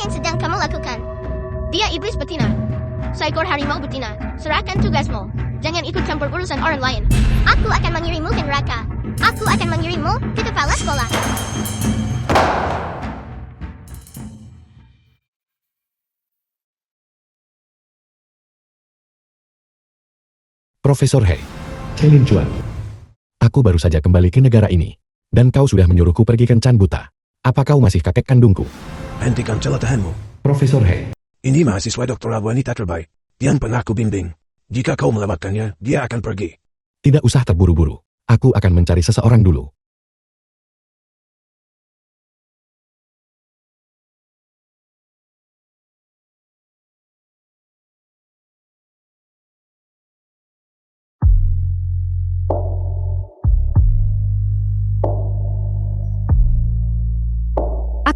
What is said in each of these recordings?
yang sedang kamu lakukan? Dia iblis betina. Seekor harimau betina. Serahkan tugasmu. Jangan ikut campur urusan orang lain. Aku akan mengirimmu ke neraka. Aku akan mengirimmu ke kepala sekolah. Profesor He. Chen Linchuan. Aku baru saja kembali ke negara ini. Dan kau sudah menyuruhku pergi kencan buta. Apa kau masih kakek kandungku? Hentikan celatahanmu. Profesor He. Ini mahasiswa doktoral wanita terbaik. Yang pernah aku bimbing. Jika kau melewatkannya, dia akan pergi. Tidak usah terburu-buru. Aku akan mencari seseorang dulu.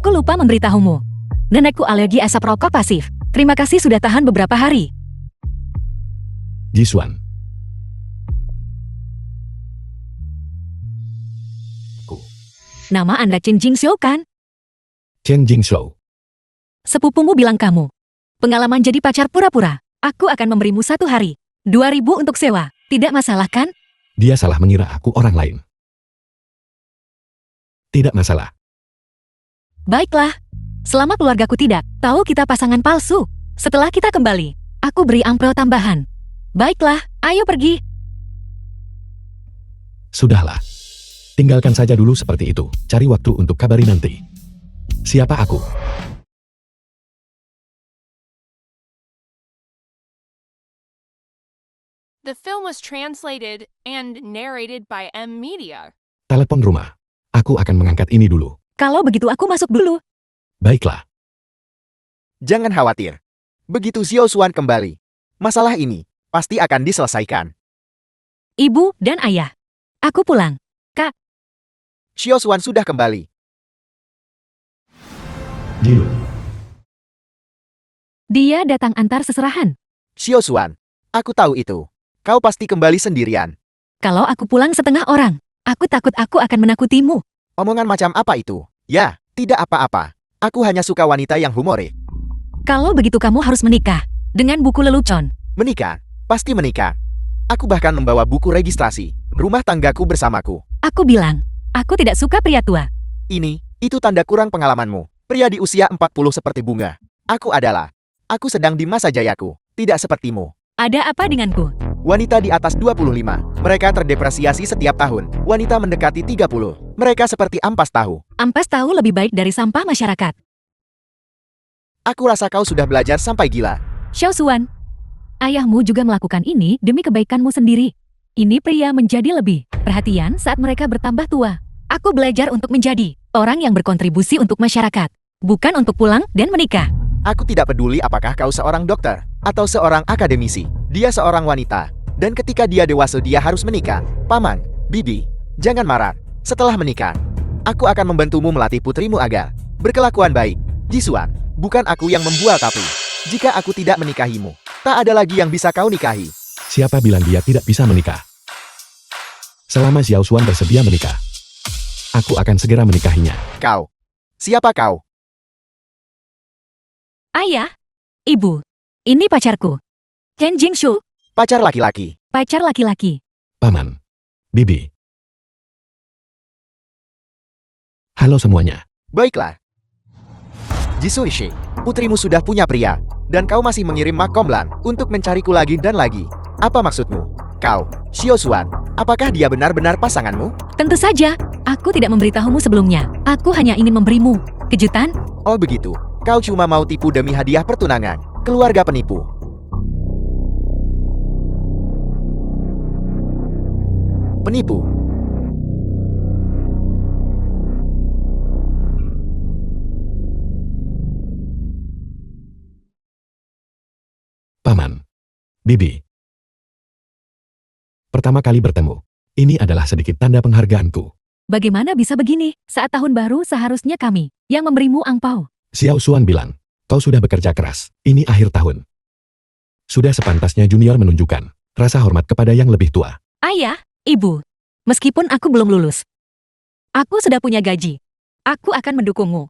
Aku lupa memberitahumu. Nenekku alergi asap rokok pasif. Terima kasih sudah tahan beberapa hari. Jisuan. Nama Anda Chen Jingxiu kan? Chen Jingxiu. Sepupumu bilang kamu. Pengalaman jadi pacar pura-pura. Aku akan memberimu 1 hari. 2.000 untuk sewa. Tidak masalah kan? Dia salah mengira aku orang lain. Tidak masalah. Baiklah. Selama keluargaku tidak tahu kita pasangan palsu. Setelah kita kembali, aku beri ampro tambahan. Baiklah, ayo pergi. Sudahlah. Tinggalkan saja dulu seperti itu. Cari waktu untuk kabari nanti. Siapa aku? The film was translated and narrated by M Media. Telepon rumah. Aku akan mengangkat ini dulu. Kalau begitu aku masuk dulu. Baiklah. Jangan khawatir. Begitu Xiao Xuan kembali, masalah ini pasti akan diselesaikan. Ibu dan ayah. Aku pulang. Kak. Xiao Xuan sudah kembali. Jilu. Dia datang antar seserahan. Xiao Xuan, aku tahu itu. Kau pasti kembali sendirian. Kalau aku pulang setengah orang, aku takut aku akan menakutimu. Omongan macam apa itu? Ya, tidak apa-apa. Aku hanya suka wanita yang humoris. Kalau begitu kamu harus menikah dengan buku lelucon. Menikah? Pasti menikah. Aku bahkan membawa buku registrasi rumah tanggaku bersamaku. Aku bilang, aku tidak suka pria tua. Itu tanda kurang pengalamanmu. Pria di usia 40 seperti bunga. Aku sedang di masa jayaku, tidak sepertimu. Ada apa denganku? Wanita di atas 25, mereka terdepresiasi setiap tahun. Wanita mendekati 30, mereka seperti ampas tahu. Ampas tahu lebih baik dari sampah masyarakat. Aku rasa kau sudah belajar sampai gila. Xiao Xuan, ayahmu juga melakukan ini demi kebaikanmu sendiri. Ini pria menjadi lebih perhatian saat mereka bertambah tua. Aku belajar untuk menjadi orang yang berkontribusi untuk masyarakat, bukan untuk pulang dan menikah. Aku tidak peduli apakah kau seorang dokter atau seorang akademisi. Dia seorang wanita, dan ketika dia dewasa dia harus menikah. Paman, bibi, jangan marah. Setelah menikah, aku akan membantumu melatih putrimu agar berkelakuan baik. Jisuan, bukan aku yang membual tapi jika aku tidak menikahimu, tak ada lagi yang bisa kau nikahi. Siapa bilang dia tidak bisa menikah? Selama Xiao Xuan bersedia menikah, aku akan segera menikahinya. Kau, siapa kau? Ayah, ibu, ini pacarku. Chen Jingxiu, Pacar laki-laki. pacar laki-laki. Paman. Bibi. Halo semuanya. Baiklah. Jisuishi, putrimu sudah punya pria, dan kau masih mengirim Makomlan untuk mencariku lagi dan lagi. Apa maksudmu? Kau, Xiao Xuan, apakah dia benar-benar pasanganmu? Tentu saja, aku tidak memberitahumu sebelumnya. Aku hanya ingin memberimu kejutan. Oh begitu, kau cuma mau tipu demi hadiah pertunangan. Keluarga penipu. Penipu. Paman. Bibi. Pertama kali bertemu. Ini adalah sedikit tanda penghargaanku. Bagaimana bisa begini? Saat tahun baru seharusnya kami yang memberimu angpau. Xiao Xuan bilang, kau sudah bekerja keras. Ini akhir tahun. Sudah sepantasnya junior menunjukkan rasa hormat kepada yang lebih tua. Ayah, ibu, meskipun aku belum lulus, aku sudah punya gaji. Aku akan mendukungmu.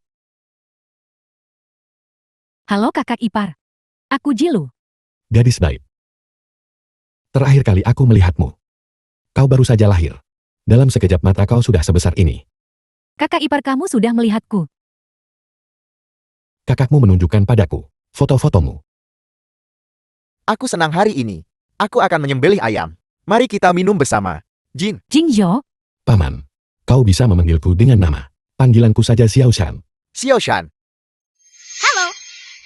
Halo kakak ipar. Aku Jilu. Gadis baik. Terakhir kali aku melihatmu. Kau baru saja lahir. Dalam sekejap mata kau sudah sebesar ini. Kakak ipar kamu sudah melihatku. Kakakmu menunjukkan padaku foto-fotomu. Aku senang hari ini. Aku akan menyembelih ayam. Mari kita minum bersama. Jin, Jingyo, Paman, kau bisa memanggilku dengan nama. Panggilanku saja Xiao Shan. Xiao Shan. Halo,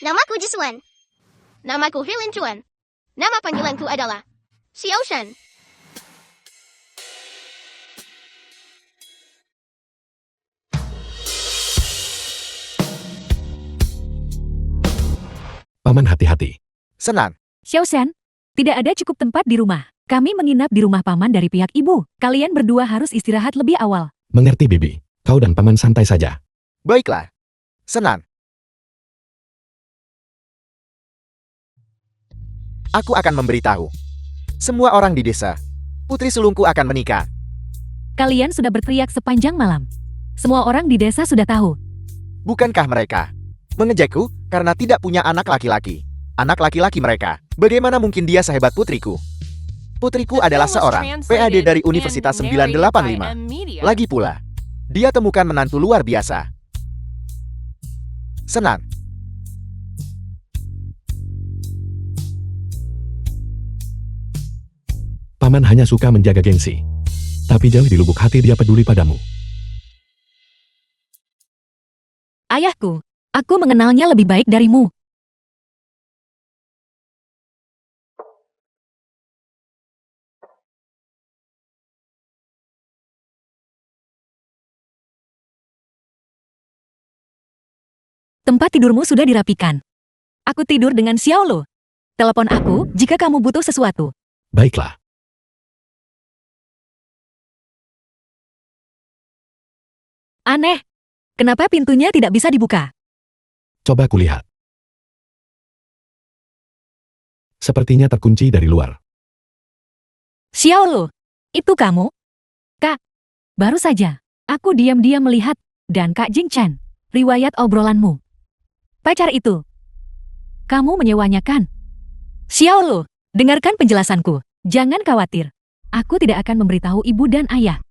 namaku Jisuan. Namaku Hirlin Chuan. Nama panggilanku adalah Xiao Shan. Paman hati-hati. Senang. Xiaoshan, tidak ada cukup tempat di rumah. Kami menginap di rumah paman dari pihak ibu. Kalian berdua harus istirahat lebih awal. Mengerti Bibi. Kau dan Paman santai saja. Baiklah. Senang. Aku akan memberitahu. Semua orang di desa. Putri sulungku akan menikah. Kalian sudah berteriak sepanjang malam. Semua orang di desa sudah tahu. Bukankah mereka mengejekku karena tidak punya anak laki-laki? Anak laki-laki mereka. Bagaimana mungkin dia sehebat putriku? Putriku The adalah film was seorang PhD translated dari and Universitas narrated by 985. M Media. Lagi pula, dia temukan menantu luar biasa. Senang. Paman hanya suka menjaga gengsi. Tapi jauh di lubuk hati dia peduli padamu. Ayahku, aku mengenalnya lebih baik darimu. Tempat tidurmu sudah dirapikan. Aku tidur dengan Xiaolo. Telepon aku jika kamu butuh sesuatu. Baiklah. Aneh. Kenapa pintunya tidak bisa dibuka? Coba kulihat. Sepertinya terkunci dari luar. Xiaolo, itu kamu? Kak, baru saja. Aku diam-diam melihat. Dan Kak Jing Chan, riwayat obrolanmu. Pacar itu. Kamu menyewanya kan? Xiaolo, dengarkan penjelasanku. Jangan khawatir. Aku tidak akan memberitahu ibu dan ayah.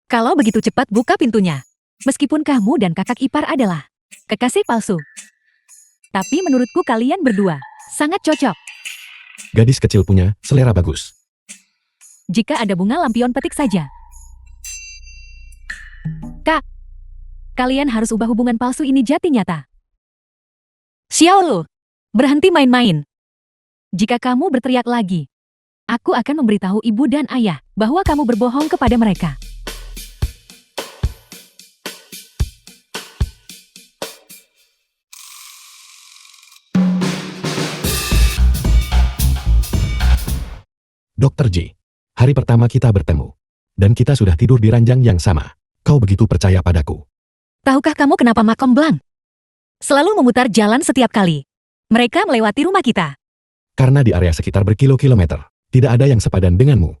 Kalau begitu cepat buka pintunya. Meskipun kamu dan kakak ipar adalah kekasih palsu. Tapi menurutku kalian berdua sangat cocok. Gadis kecil punya selera bagus. Jika ada bunga lampion petik saja. Kak, kalian harus ubah hubungan palsu ini jati nyata. Xiaolo, berhenti main-main. Jika kamu berteriak lagi, aku akan memberitahu ibu dan ayah bahwa kamu berbohong kepada mereka. Dokter Ji, hari pertama kita bertemu. Dan kita sudah tidur di ranjang yang sama. Kau begitu percaya padaku. Tahukah kamu kenapa Makom Blanc selalu memutar jalan setiap kali mereka melewati rumah kita? Karena di area sekitar berkilo-kilometer, tidak ada yang sepadan denganmu.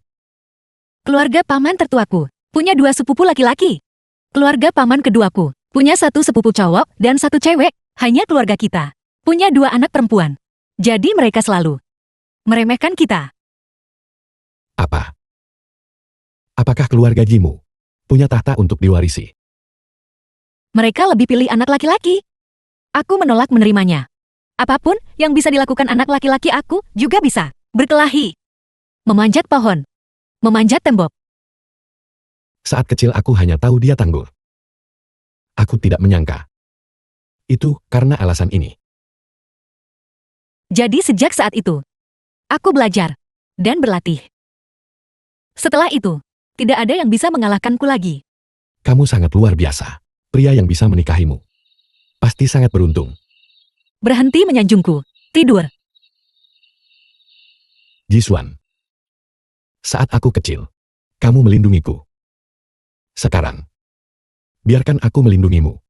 Keluarga paman tertuaku punya 2 sepupu laki-laki. Keluarga paman keduaku punya 1 sepupu cowok dan 1 cewek. Hanya keluarga kita punya 2 anak perempuan. Jadi mereka selalu meremehkan kita. Apa? Apakah keluarga Jimu punya tahta untuk diwarisi? Mereka lebih pilih anak laki-laki. Aku menolak menerimanya. Apapun yang bisa dilakukan anak laki-laki aku juga bisa. Berkelahi. Memanjat pohon. Memanjat tembok. Saat kecil aku hanya tahu dia tangguh. Aku tidak menyangka. Itu karena alasan ini. Jadi sejak saat itu, aku belajar dan berlatih. Setelah itu, tidak ada yang bisa mengalahkanku lagi. Kamu sangat luar biasa. Pria yang bisa menikahimu. Pasti sangat beruntung. Berhenti menyanjungku. Tidur. Jisuan. Saat aku kecil, kamu melindungiku. Sekarang, biarkan aku melindungimu.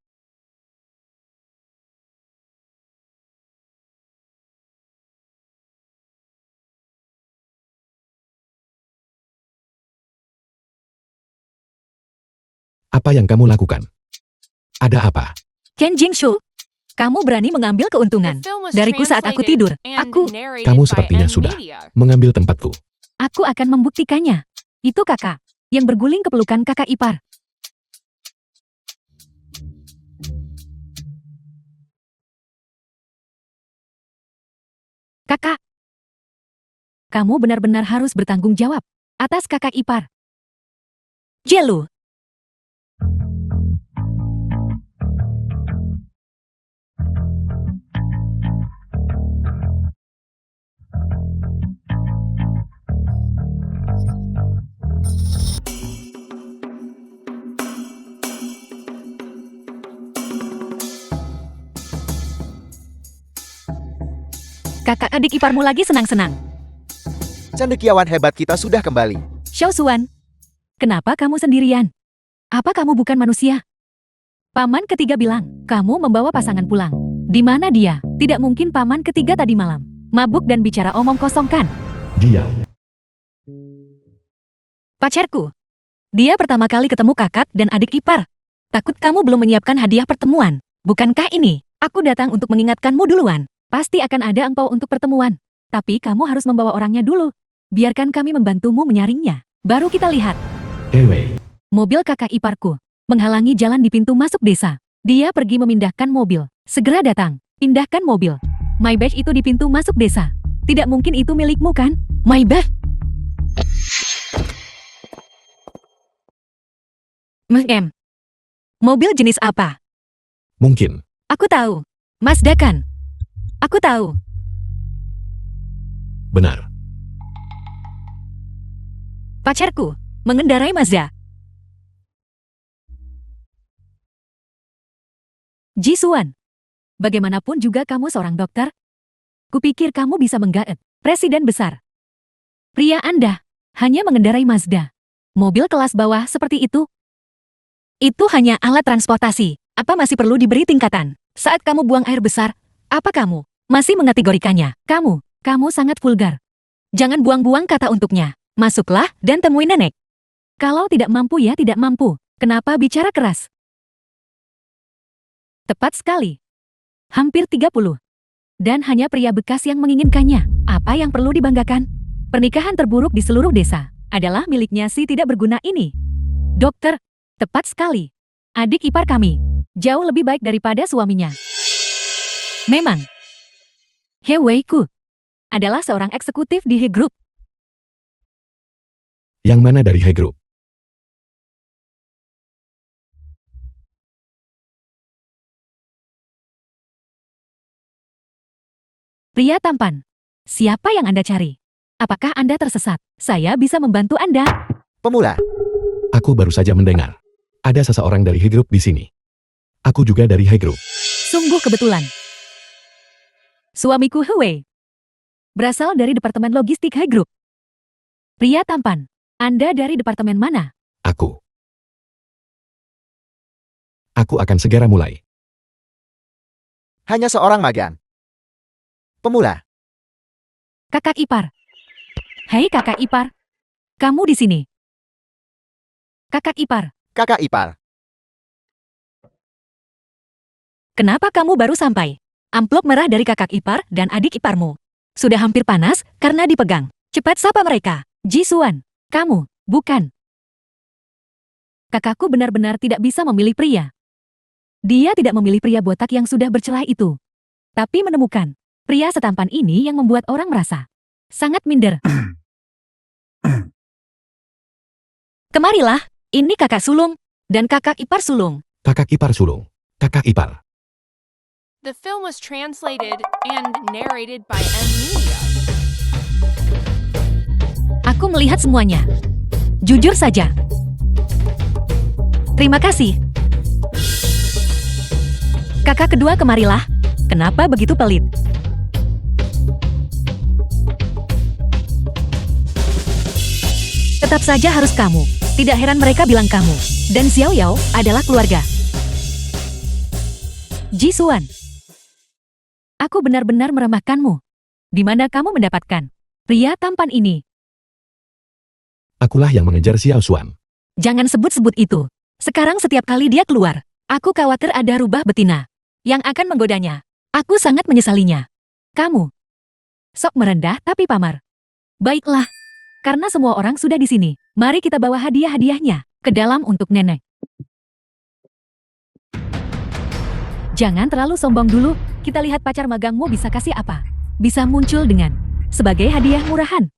Apa yang kamu lakukan? Ada apa? Ken Jingshu, Kamu berani mengambil The keuntungan film was dariku saat aku translated tidur. and Aku narrated Kamu by sepertinya sudah M-Media. mengambil tempatku. akan membuktikannya. Itu kakak yang berguling ke pelukan kakak ipar. Kakak, kamu benar-benar harus bertanggung jawab atas kakak ipar. Jelu, kakak adik iparmu lagi senang-senang. Cendekiawan hebat kita sudah kembali. Xiao Xuan, kenapa kamu sendirian? Apa kamu bukan manusia? Paman ketiga bilang, kamu membawa pasangan pulang. Di mana dia? Tidak mungkin paman ketiga tadi malam. Mabuk dan bicara omong kosong kan? Dia. Pacarku. Dia pertama kali ketemu kakak dan adik ipar. Takut kamu belum menyiapkan hadiah pertemuan. Bukankah ini? Aku datang untuk mengingatkanmu duluan. Pasti akan ada angpau untuk pertemuan. Tapi kamu harus membawa orangnya dulu. Biarkan kami membantumu menyaringnya. Baru kita lihat. Ewe. Mobil kakak iparku menghalangi jalan di pintu masuk desa. Dia pergi memindahkan mobil. Segera datang. Pindahkan mobil. My bag itu di pintu masuk desa. Tidak mungkin itu milikmu kan? My bag. Mobil jenis apa? Mungkin. Aku tahu. Mazda kan? Aku tahu. Benar. Pacarku mengendarai Mazda. Jisuan, bagaimanapun juga kamu seorang dokter. Kupikir kamu bisa menggaet presiden besar. Pria Anda hanya mengendarai Mazda. Mobil kelas bawah seperti itu. Itu hanya alat transportasi. Apa masih perlu diberi tingkatan? Saat kamu buang air besar, apa kamu masih mengategorikannya? Kamu sangat vulgar. Jangan buang-buang kata untuknya. Masuklah dan temui nenek. Kalau tidak mampu ya tidak mampu. Kenapa bicara keras? Tepat sekali. Hampir 30. Dan hanya pria bekas yang menginginkannya. Apa yang perlu dibanggakan? Pernikahan terburuk di seluruh desa adalah miliknya si tidak berguna ini. Dokter, tepat sekali. Adik ipar kami jauh lebih baik daripada suaminya. Memang. He Wei-ku adalah seorang eksekutif di He Group. Yang mana dari He Group? Pria tampan. Siapa yang Anda cari? Apakah Anda tersesat? Saya bisa membantu Anda. Pemula. Aku baru saja mendengar. Ada seseorang dari He Group di sini. Aku juga dari He Group. Sungguh kebetulan. Suamiku He Wei berasal dari Departemen Logistik He Group. Pria tampan. Anda dari departemen mana? Aku akan segera mulai. Hanya seorang magang. Pemula. Kakak ipar. Hei kakak ipar. Kamu di sini. Kakak ipar. Kakak ipar. Kenapa kamu baru sampai? Amplop merah dari kakak ipar dan adik iparmu. Sudah hampir panas karena dipegang. Cepat sapa mereka. Jisuan, kamu, bukan. Kakakku benar-benar tidak bisa memilih pria. Dia tidak memilih pria botak yang sudah bercelah itu. Tapi menemukan pria setampan ini yang membuat orang merasa sangat minder. Kemarilah, ini kakak sulung dan kakak ipar sulung. Kakak ipar sulung. Kakak ipar. The film was translated and narrated by M-Media. Aku melihat semuanya. Jujur saja. Terima kasih. Kakak kedua kemarilah. Kenapa begitu pelit? Tetap saja harus kamu. Tidak heran mereka bilang kamu. Dan Xiao Yao adalah keluarga. Jisuan. Aku benar-benar meremehkanmu. Di mana kamu mendapatkan pria tampan ini? Akulah yang mengejar Xiao Xuan. Jangan sebut-sebut itu. Sekarang setiap kali dia keluar, aku khawatir ada rubah betina. yang akan menggodanya. Aku sangat menyesalinya. Kamu sok merendah tapi pamar. Baiklah, karena semua orang sudah di sini, mari kita bawa hadiah-hadiahnya ke dalam untuk nenek. Jangan terlalu sombong dulu, kita lihat pacar magangmu bisa kasih apa. Bisa muncul dengan sebagai hadiah murahan.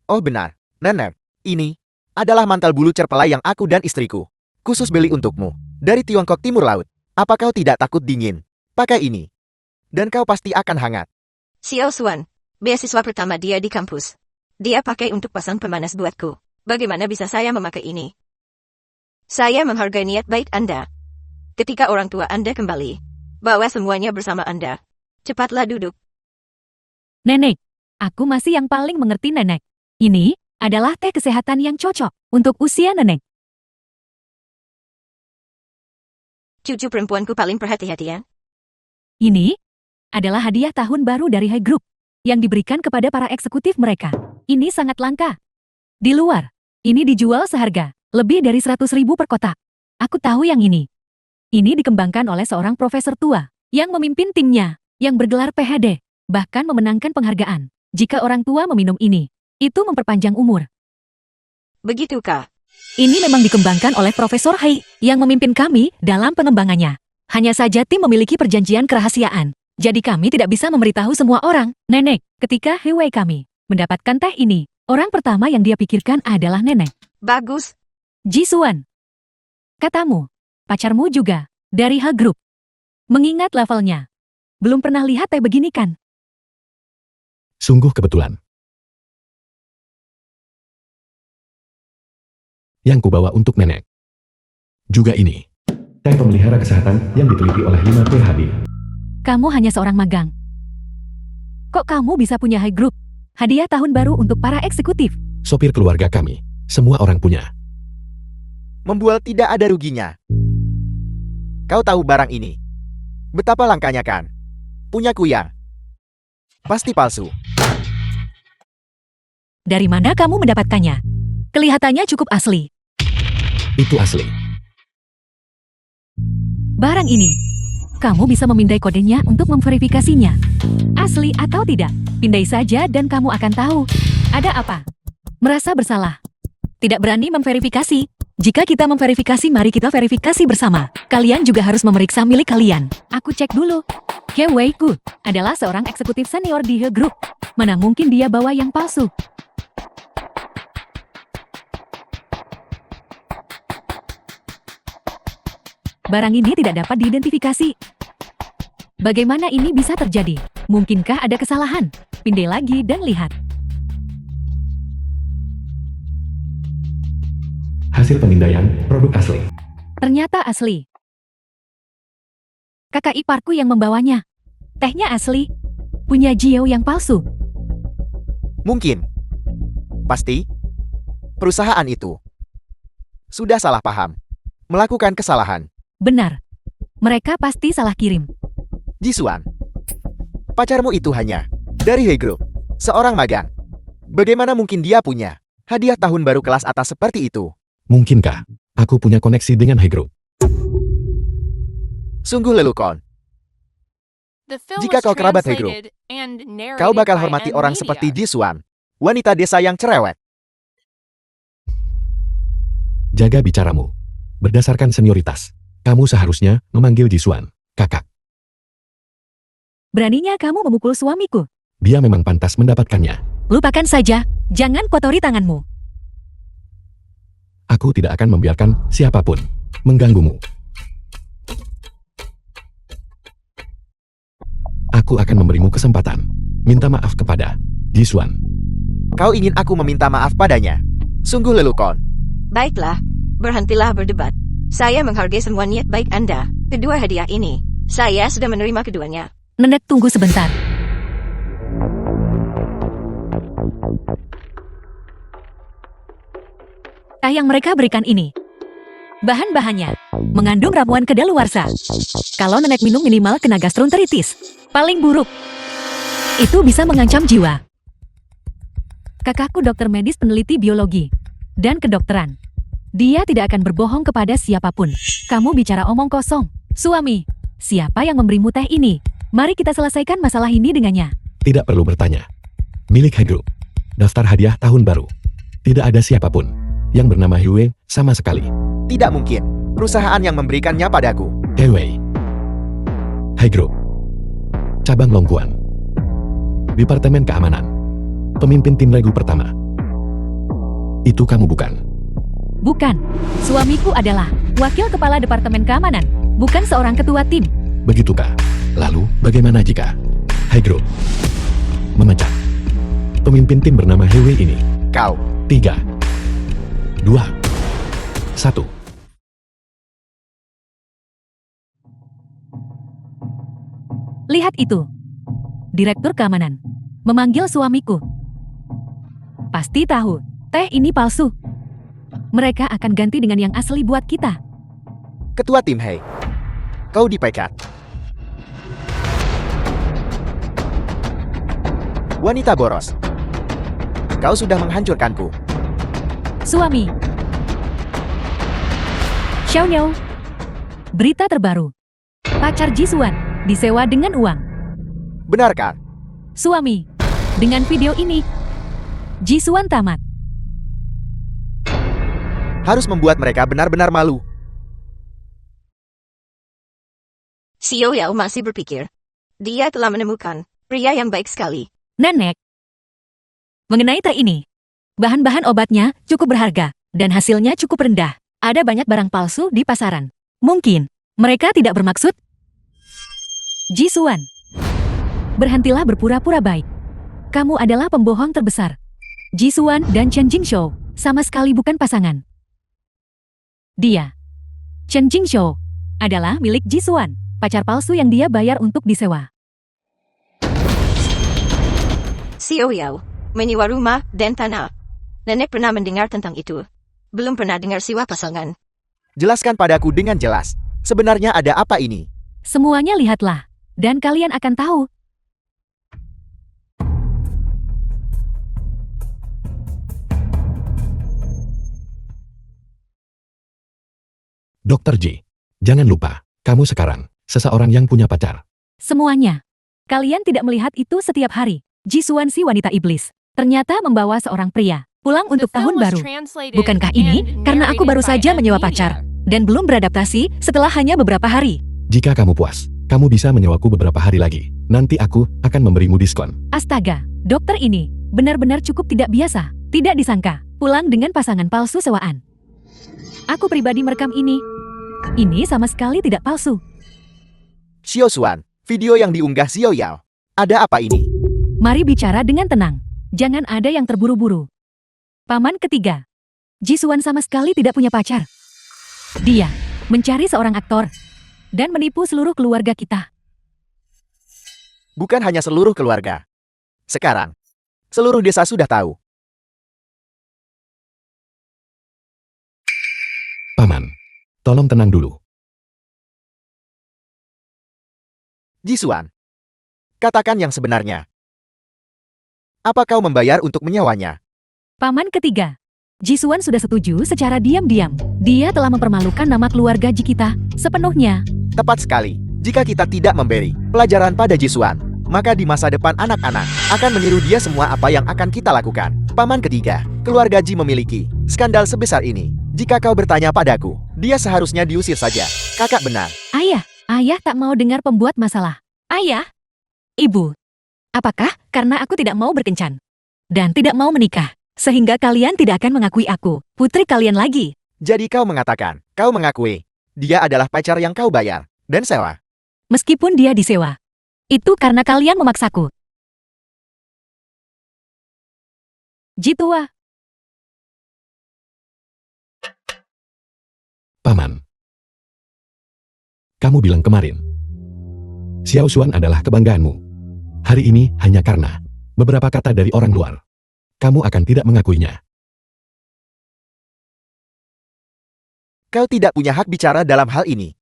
Oh benar, Nenek. Ini adalah mantel bulu cerpelai yang aku dan istriku khusus beli untukmu dari Tiongkok Timur Laut. Apa kau tidak takut dingin? Pakai ini, dan kau pasti akan hangat. Xiao Xuan, beasiswa pertama dia di kampus. Dia pakai untuk pasang pemanas buatku. Bagaimana bisa saya memakai ini? Saya menghargai niat baik Anda. Ketika orang tua Anda kembali, bawa semuanya bersama Anda. Cepatlah duduk. Nenek, aku masih yang paling mengerti nenek. Ini adalah teh kesehatan yang cocok untuk usia nenek. Cucu perempuanku paling perhati-hatian. Ini adalah hadiah tahun baru dari High Group yang diberikan kepada para eksekutif mereka. Ini sangat langka. Di luar, ini dijual seharga lebih dari 100.000 per kotak. Aku tahu yang ini. Ini dikembangkan oleh seorang profesor tua yang memimpin timnya, yang bergelar PhD, bahkan memenangkan penghargaan. Jika orang tua meminum ini, itu memperpanjang umur. Begitukah? Ini memang dikembangkan oleh Profesor Hai yang memimpin kami dalam pengembangannya. Hanya saja tim memiliki perjanjian kerahasiaan. Jadi kami tidak bisa memberitahu semua orang. Nenek, ketika Hei kami mendapatkan teh ini, orang pertama yang dia pikirkan adalah nenek. Bagus. Jisuan. Katamu, pacarmu juga dari H Group. Mengingat levelnya. Belum pernah lihat teh begini kan? Sungguh kebetulan. Yang kubawa untuk nenek. Juga ini. Teh pemelihara kesehatan yang diteliti oleh 5 PhD. Kamu hanya seorang magang. Kok kamu bisa punya High Group? Hadiah tahun baru untuk para eksekutif. Sopir keluarga kami. Semua orang punya. Membual tidak ada ruginya. Kau tahu barang ini? Betapa langkanya kan? Punyaku ya. Pasti palsu. Dari mana kamu mendapatkannya? Kelihatannya cukup asli. Itu asli. Barang ini, kamu bisa memindai kodenya untuk memverifikasinya. Asli atau tidak, pindai saja dan kamu akan tahu. Ada apa? Merasa bersalah? Tidak berani memverifikasi? Jika kita memverifikasi, mari kita verifikasi bersama. Kalian juga harus memeriksa milik kalian. Aku cek dulu. He Wei Ku adalah seorang eksekutif senior di He Group. Mana mungkin dia bawa yang palsu? Barang ini tidak dapat diidentifikasi. Bagaimana ini bisa terjadi? Mungkinkah ada kesalahan? Pindai lagi dan lihat. Hasil pemindaian produk asli. Ternyata asli. Kakak iparku yang membawanya. Tehnya asli. Punya Jio yang palsu. Mungkin. Pasti. Perusahaan itu sudah salah paham. Melakukan kesalahan. Benar. Mereka pasti salah kirim. Jisuan. Pacarmu itu hanya dari Hei Group. Seorang magang. Bagaimana mungkin dia punya hadiah tahun baru kelas atas seperti itu? Mungkinkah aku punya koneksi dengan High Group? Sungguh lelucon. The film Jika was kau kerabat Hei Group, translated and narrated kau bakal by hormati M orang Media. seperti Jisuan. Wanita desa yang cerewet. Jaga bicaramu. Berdasarkan senioritas, kamu seharusnya memanggil Jisuan, kakak. Beraninya kamu memukul suamiku. Dia memang pantas mendapatkannya. Lupakan saja. Jangan kotori tanganmu. Aku tidak akan membiarkan siapapun mengganggumu. Aku akan memberimu kesempatan. Minta maaf kepada Jisuan. Kau ingin aku meminta maaf padanya? Sungguh lelucon. Baiklah, berhentilah berdebat. Saya menghargai semua niat baik Anda. Kedua hadiah ini, saya sudah menerima keduanya. Nenek tunggu sebentar. Teh yang mereka berikan ini. Bahan-bahannya mengandung ramuan kedaluarsa. Kalau nenek minum minimal kena gastroenteritis. Paling buruk. Itu bisa mengancam jiwa. Kakakku dokter medis peneliti biologi dan kedokteran. Dia tidak akan berbohong kepada siapapun. Kamu bicara omong kosong. Suami, Siapa yang memberimu teh ini? Mari kita selesaikan masalah ini dengannya. Tidak perlu bertanya. Milik Hai Group. Daftar hadiah tahun baru. Tidak ada siapapun yang bernama Huey sama sekali. Tidak mungkin. Perusahaan yang memberikannya padaku. Huey. Hai Group. Cabang Longguan. Departemen Keamanan. Pemimpin tim regu pertama. Itu kamu bukan? Bukan. Suamiku adalah wakil kepala Departemen Keamanan, bukan seorang ketua tim. Begitukah? Lalu, bagaimana jika Hai Group memecat pemimpin tim bernama Huey ini? Kau. 3, 2, 1. Lihat itu. Direktur Keamanan memanggil suamiku. Pasti tahu, teh ini palsu. Mereka akan ganti dengan yang asli buat kita. Ketua tim Hei. Kau dipecat. Wanita boros. Kau sudah menghancurkanku. Suami. Xiaoyao. Berita terbaru. Pacar Jisuan disewa dengan uang. Benarkah? Suami. Dengan video ini, Jisuan tamat. Harus membuat mereka benar-benar malu. Xiao Yao masih berpikir. Dia telah menemukan pria yang baik sekali. Nenek. Mengenai teh ini, bahan-bahan obatnya cukup berharga, dan hasilnya cukup rendah. Ada banyak barang palsu di pasaran. Mungkin, mereka tidak bermaksud. Jisuan. Berhentilah berpura-pura baik. Kamu adalah pembohong terbesar. Jisuan dan Chen Jingshou sama sekali bukan pasangan. Dia, Chen Jingshou, adalah milik Jisuan, pacar palsu yang dia bayar untuk disewa. Xiao Yao menyewa rumah dan tanah. Nenek pernah mendengar tentang itu. Belum pernah dengar sewa pasangan. Jelaskan padaku dengan jelas. Sebenarnya ada apa ini? Semuanya lihatlah, dan kalian akan tahu. Dr. Ji, jangan lupa, kamu sekarang seseorang yang punya pacar. Semuanya. Kalian tidak melihat itu setiap hari. Jisuan si wanita iblis ternyata membawa seorang pria pulang untuk The tahun film was baru. translated Bukankah ini and karena aku baru narrated saja by menyewa M pacar Media. dan belum beradaptasi setelah hanya beberapa hari? Jika kamu puas, kamu bisa menyewaku beberapa hari lagi. Nanti aku akan memberimu diskon. Astaga, dokter ini benar-benar cukup tidak biasa. Tidak disangka, pulang dengan pasangan palsu sewaan. Aku pribadi merekam ini. Ini sama sekali tidak palsu. Xiao Xuan, video yang diunggah Xiao Yao. Ada apa ini? Mari bicara dengan tenang. Jangan ada yang terburu-buru. Paman ketiga. Jisuan sama sekali tidak punya pacar. Dia mencari seorang aktor dan menipu seluruh keluarga kita. Bukan hanya seluruh keluarga. Sekarang, seluruh desa sudah tahu. Paman, tolong tenang dulu. Jisuan, katakan yang sebenarnya. Apa kau membayar untuk menyewanya? Paman ketiga. Jisuan sudah setuju secara diam-diam. Dia telah mempermalukan nama keluarga Ji kita sepenuhnya. Tepat sekali. Jika kita tidak memberi pelajaran pada Jisuan, maka di masa depan anak-anak akan meniru dia semua apa yang akan kita lakukan. Paman ketiga, keluarga Ji memiliki skandal sebesar ini. Jika kau bertanya padaku, dia seharusnya diusir saja. Kakak benar. Ayah tak mau dengar pembuat masalah. Ayah, ibu, apakah karena aku tidak mau berkencan dan tidak mau menikah, sehingga kalian tidak akan mengakui aku putri kalian lagi? Jadi kau mengatakan, kau mengakui, dia adalah pacar yang kau bayar dan sewa. Meskipun dia disewa, itu karena kalian memaksaku. Jitua, Paman. Kamu bilang kemarin, Xiao Xuan adalah kebanggaanmu. Hari ini hanya karena beberapa kata dari orang luar. Kamu akan tidak mengakuinya. Kau tidak punya hak bicara dalam hal ini.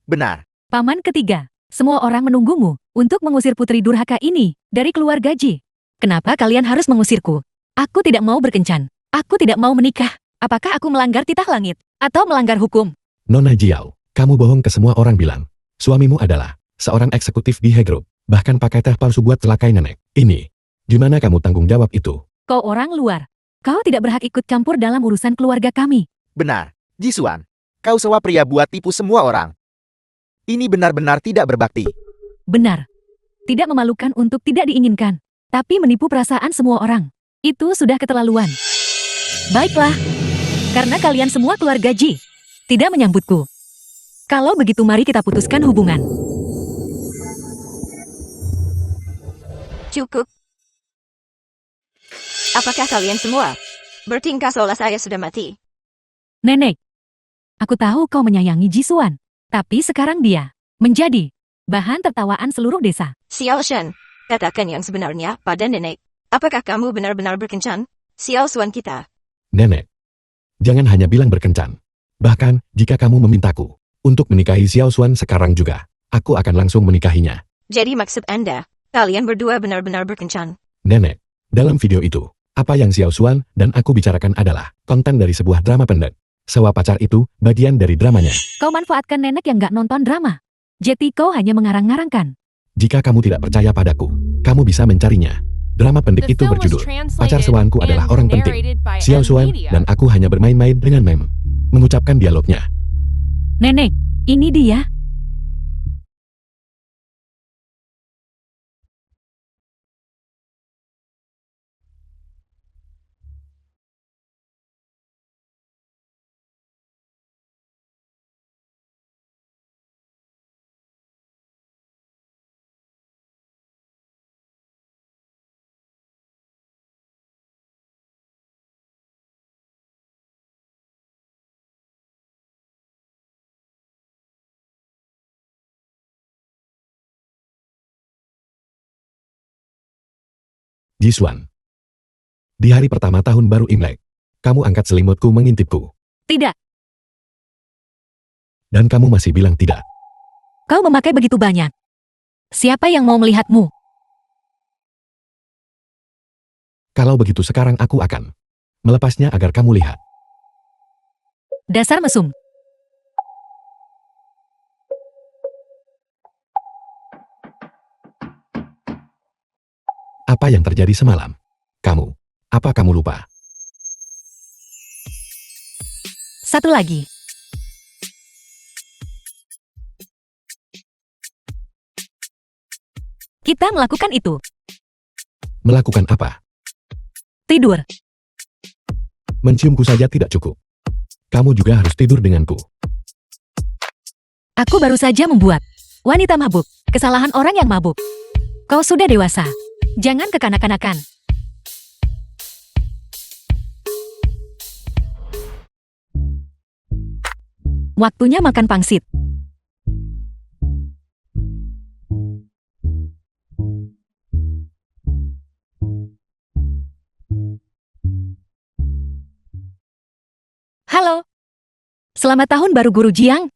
Benar. paman ketiga, semua orang menunggumu untuk mengusir putri durhaka ini dari keluarga Ji. Kenapa kalian harus mengusirku? Aku tidak mau berkencan. Aku tidak mau menikah. Apakah aku melanggar titah langit atau melanggar hukum? Nona Jiao, kamu bohong ke semua orang bilang. Suamimu adalah seorang eksekutif di He Group, bahkan pakai teh palsu buat celakai nenek. Ini, gimana kamu tanggung jawab itu? Kau orang luar. Kau tidak berhak ikut campur dalam urusan keluarga kami. Benar, Jisuan. Kau sewa pria buat tipu semua orang. Ini benar-benar tidak berbakti. Benar. Tidak memalukan untuk tidak diinginkan. Tapi menipu perasaan semua orang. Itu sudah keterlaluan. Baiklah. Karena kalian semua keluarga Ji. Tidak menyambutku. Kalau begitu mari kita putuskan hubungan. Cukup. Apakah kalian semua bertingkah seolah saya sudah mati? Nenek. Aku tahu kau menyayangi Jisuan. Tapi sekarang dia menjadi bahan tertawaan seluruh desa. Xiao Shen, katakan yang sebenarnya pada nenek. Apakah kamu benar-benar berkencan? Xiao Suan kita. Nenek, jangan hanya bilang berkencan. Bahkan, jika kamu memintaku untuk menikahi Xiao Xuan sekarang juga, aku akan langsung menikahinya. Jadi maksud Anda, kalian berdua benar-benar berkencan? Nenek, dalam video itu, apa yang Xiao Xuan dan aku bicarakan adalah konten dari sebuah drama pendek. Sewa pacar itu bagian dari dramanya. Kau manfaatkan nenek yang gak nonton drama. Jadi kau hanya mengarang-ngarangkan. Jika kamu tidak percaya padaku, kamu bisa mencarinya. Drama pendek The itu film was berjudul Pacar translated Sewaanku adalah and orang penting. narrated by Xiao Xuan M-Media. dan aku hanya bermain-main dengan meme. Mengucapkan dialognya. Nenek, ini dia. Jisuan. Di hari pertama tahun baru Imlek, kamu angkat selimutku mengintipku. Tidak, Dan kamu masih bilang tidak. kau memakai begitu banyak. Siapa yang mau melihatmu? Kalau begitu sekarang aku akan melepasnya agar kamu lihat. Dasar mesum. Apa yang terjadi semalam? Apa kamu lupa? Satu lagi. Kita melakukan itu. Melakukan apa? Tidur. Menciumku saja tidak cukup. Kamu juga harus tidur denganku. Aku baru saja membuat wanita mabuk. Kesalahan orang yang mabuk. Kau sudah dewasa. Jangan kekanak-kanakan. Waktunya makan pangsit. Halo. Selamat tahun baru Guru Jiang.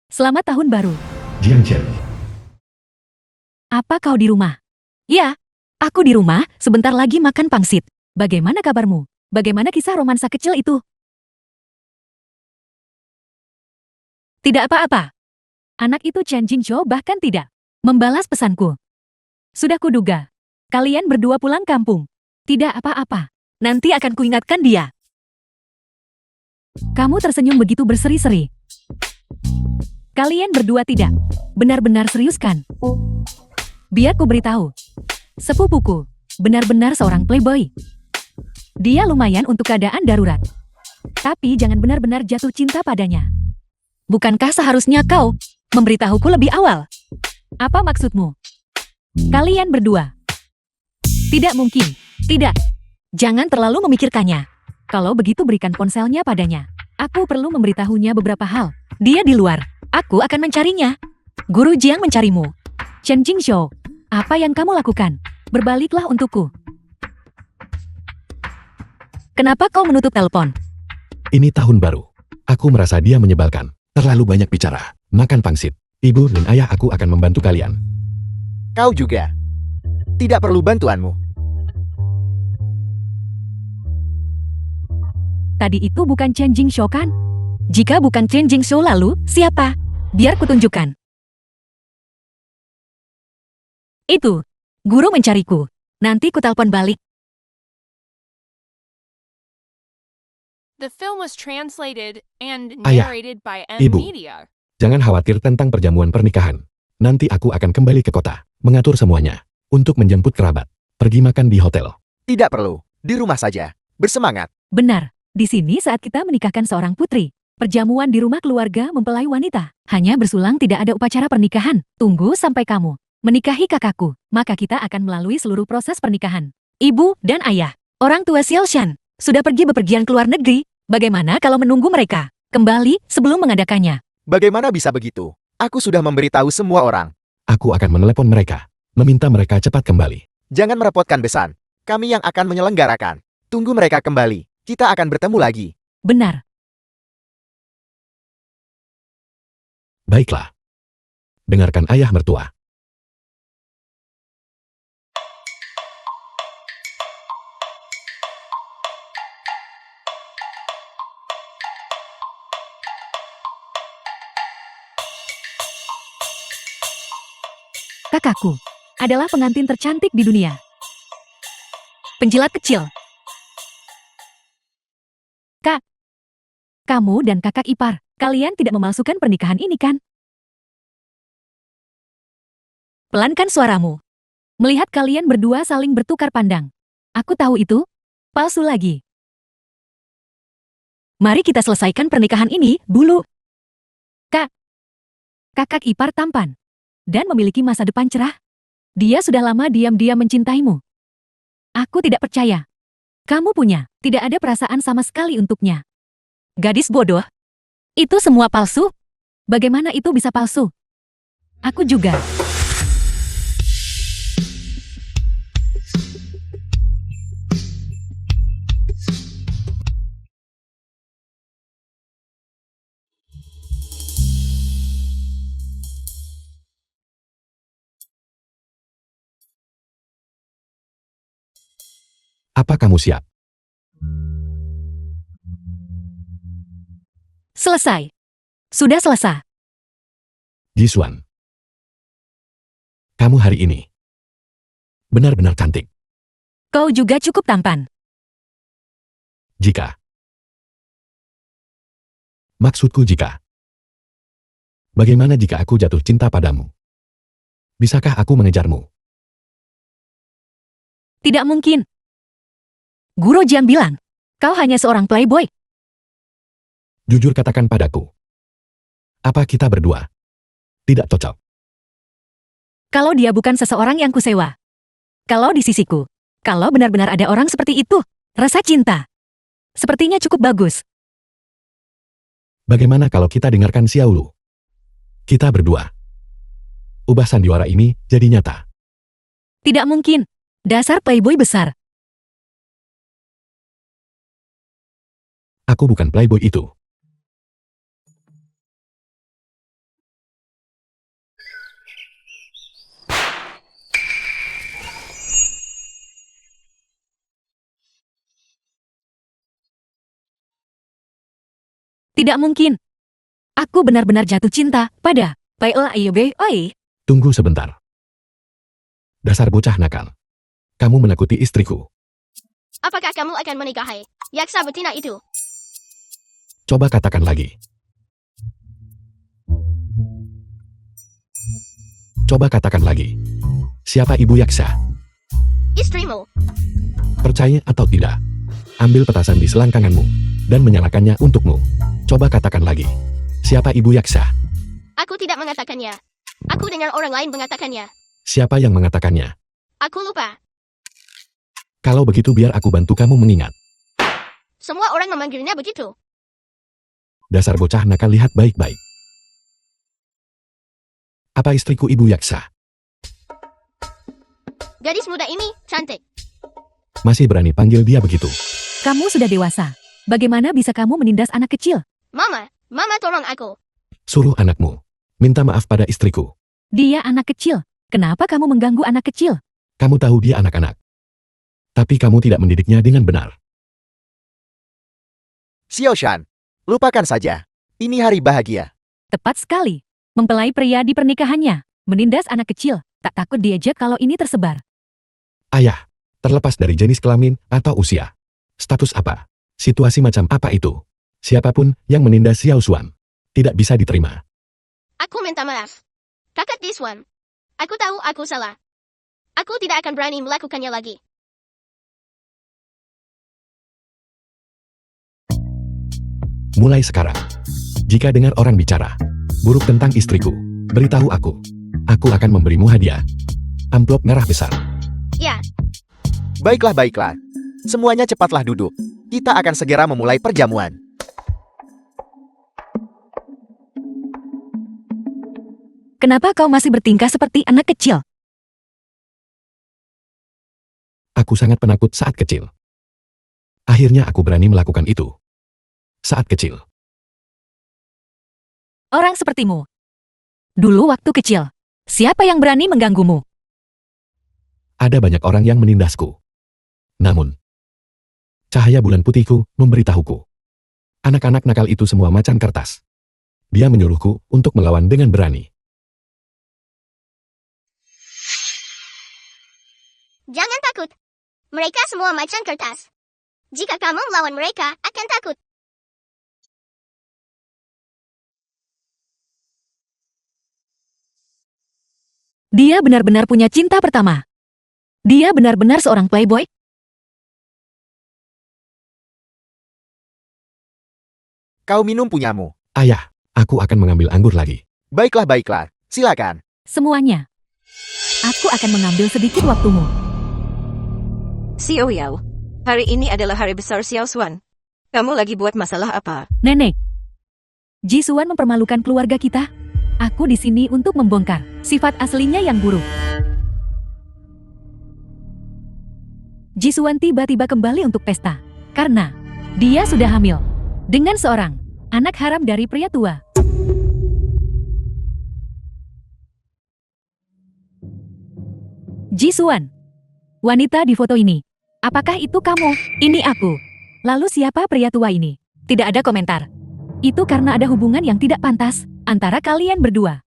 Selamat tahun baru. Jiang Chen. Apa kau di rumah? Ya, aku di rumah, sebentar lagi makan pangsit. Bagaimana kabarmu? Bagaimana kisah romansa kecil itu? Tidak apa-apa. Anak itu Chen Jingzhou bahkan tidak membalas pesanku. Sudah kuduga. Kalian berdua pulang kampung. Tidak apa-apa. Nanti akan kuingatkan dia. Kamu tersenyum begitu berseri-seri. Kalian berdua tidak benar-benar serius kan? Biar ku beritahu. Sepupuku benar-benar seorang playboy. Dia lumayan untuk keadaan darurat. Tapi jangan benar-benar jatuh cinta padanya. Bukankah seharusnya kau memberitahuku lebih awal? Apa maksudmu? Kalian berdua. Tidak mungkin. Tidak. Jangan terlalu memikirkannya. Kalau begitu berikan ponselnya padanya. Aku perlu memberitahunya beberapa hal. Dia di luar. Aku akan mencarinya. Guru Jiang mencarimu. Chen Jingzhou, apa yang kamu lakukan? Berbaliklah untukku. Kenapa kau menutup telepon? Ini tahun baru. Aku merasa dia menyebalkan. Terlalu banyak bicara. Makan pangsit. Ibu dan ayah aku akan membantu kalian. Kau juga. Tidak perlu bantuanmu. Tadi itu bukan Chen Jingzhou kan? Jika bukan Chen Jingzhou lalu, siapa? Biar kutunjukkan. Itu, guru mencariku. Nanti ku telepon balik. The film was translated and Ayah, narrated by Ibu. M-Media. Jangan khawatir tentang perjamuan pernikahan. Nanti aku akan kembali ke kota, mengatur semuanya. Untuk menjemput kerabat, pergi makan di hotel. Tidak perlu, di rumah saja. Bersemangat. Benar, di sini saat kita menikahkan seorang putri. Perjamuan di rumah keluarga mempelai wanita. Hanya bersulang tidak ada upacara pernikahan. Tunggu sampai kamu menikahi kakakku, maka kita akan melalui seluruh proses pernikahan. Ibu dan ayah, orang tua Xiaoshan, sudah pergi bepergian ke luar negeri. Bagaimana kalau menunggu mereka kembali sebelum mengadakannya? Bagaimana bisa begitu? Aku sudah memberitahu semua orang. Aku akan menelepon mereka, meminta mereka cepat kembali. Jangan merepotkan besan. Kami yang akan menyelenggarakan. Tunggu mereka kembali. Kita akan bertemu lagi. Benar, Baiklah. Dengarkan ayah mertua. kakakku adalah pengantin tercantik di dunia. Penjilat kecil. Kak, kamu dan kakak ipar, kalian tidak memalsukan pernikahan ini kan? Pelankan suaramu. Melihat kalian berdua saling bertukar pandang. Aku tahu itu palsu lagi. Mari kita selesaikan pernikahan ini dulu. Kak, kakak ipar tampan dan memiliki masa depan cerah. Dia sudah lama diam-diam mencintaimu. Aku tidak percaya. Kamu punya, tidak ada perasaan sama sekali untuknya. Gadis bodoh. Itu semua palsu? Bagaimana itu bisa palsu? Aku juga. Apa kamu siap? Selesai. Sudah selesai. Jisuan. Kamu hari ini benar-benar cantik. Kau juga cukup tampan. Jika. Maksudku jika. Bagaimana jika aku jatuh cinta padamu? Bisakah aku mengejarmu? Tidak mungkin. Guru Jiang bilang, kau hanya seorang playboy. Jujur katakan padaku. Apa kita berdua tidak cocok? Kalau dia bukan seseorang yang kusewa. Kalau di sisiku. Kalau benar-benar ada orang seperti itu. Rasa cinta. Sepertinya cukup bagus. Bagaimana kalau kita dengarkan Xiaolu? Kita berdua. Ubah sandiwara ini jadi nyata. Tidak mungkin. Dasar playboy besar. Aku bukan playboy itu. Tidak mungkin. Aku benar-benar jatuh cinta pada Oi. Tunggu sebentar. Dasar bocah nakal. Kamu menakuti istriku. Apakah kamu akan menikahi yaksa betina itu? Coba katakan lagi. Coba katakan lagi. Siapa ibu yaksa? Istrimu. Percaya atau tidak? Ambil petasan di selangkanganmu dan menyalakannya untukmu. Coba katakan lagi. Siapa ibu yaksa? Aku tidak mengatakannya. Aku dengar orang lain mengatakannya. Siapa yang mengatakannya? Aku lupa. Kalau begitu biar aku bantu kamu mengingat. Semua orang memanggilnya begitu. Dasar bocah nakal, lihat baik-baik. Apa istriku ibu yaksa? Gadis muda ini cantik. Masih berani panggil dia begitu? Kamu sudah dewasa. Bagaimana bisa kamu menindas anak kecil? Mama tolong aku. Suruh anakmu minta maaf pada istriku. Dia anak kecil. Kenapa kamu mengganggu anak kecil? Kamu tahu dia anak-anak. Tapi kamu tidak mendidiknya dengan benar. Xiaoshan, lupakan saja. Ini hari bahagia. Tepat sekali. Mempelai pria di pernikahannya. Menindas anak kecil. Tak takut diejek kalau ini tersebar. Ayah, terlepas dari jenis kelamin atau usia. Status apa? Situasi macam apa itu? Siapapun yang menindas Xiao Xuan tidak bisa diterima. Aku minta maaf. Kakak this one. Aku tahu aku salah. Aku tidak akan berani melakukannya lagi. Mulai sekarang, jika dengar orang bicara buruk tentang istriku, beritahu aku. Aku akan memberimu hadiah. Amplop merah besar. Ya, Baiklah, baiklah. Semuanya cepatlah duduk. Kita akan segera memulai perjamuan. Kenapa kau masih bertingkah seperti anak kecil? Aku sangat penakut saat kecil. Akhirnya aku berani melakukan itu. Saat kecil. Orang sepertimu. Dulu waktu kecil, siapa yang berani mengganggumu? Ada banyak orang yang menindasku. Namun, cahaya bulan putihku memberitahuku. Anak-anak nakal itu semua macan kertas. Dia menyuruhku untuk melawan dengan berani. jangan takut. Mereka semua macan kertas. Jika kamu melawan mereka, akan takut. Dia benar-benar punya cinta pertama. Dia benar-benar seorang playboy. Kau minum punyamu. Ayah, aku akan mengambil anggur lagi. Baiklah, baiklah. Silakan. Semuanya. Aku akan mengambil sedikit waktumu. Xiao Yao, hari ini adalah hari besar Xiao Xuan. Kamu lagi buat masalah apa? Nenek. Jisuan mempermalukan keluarga kita. Aku di sini untuk membongkar sifat aslinya yang buruk. Jisuan tiba-tiba kembali untuk pesta. Karena dia sudah hamil. Dengan seorang anak haram dari pria tua. Jisuan. Wanita di foto ini. Apakah itu kamu? Ini aku. Lalu siapa pria tua ini? Tidak ada komentar. Itu karena ada hubungan yang tidak pantas antara kalian berdua.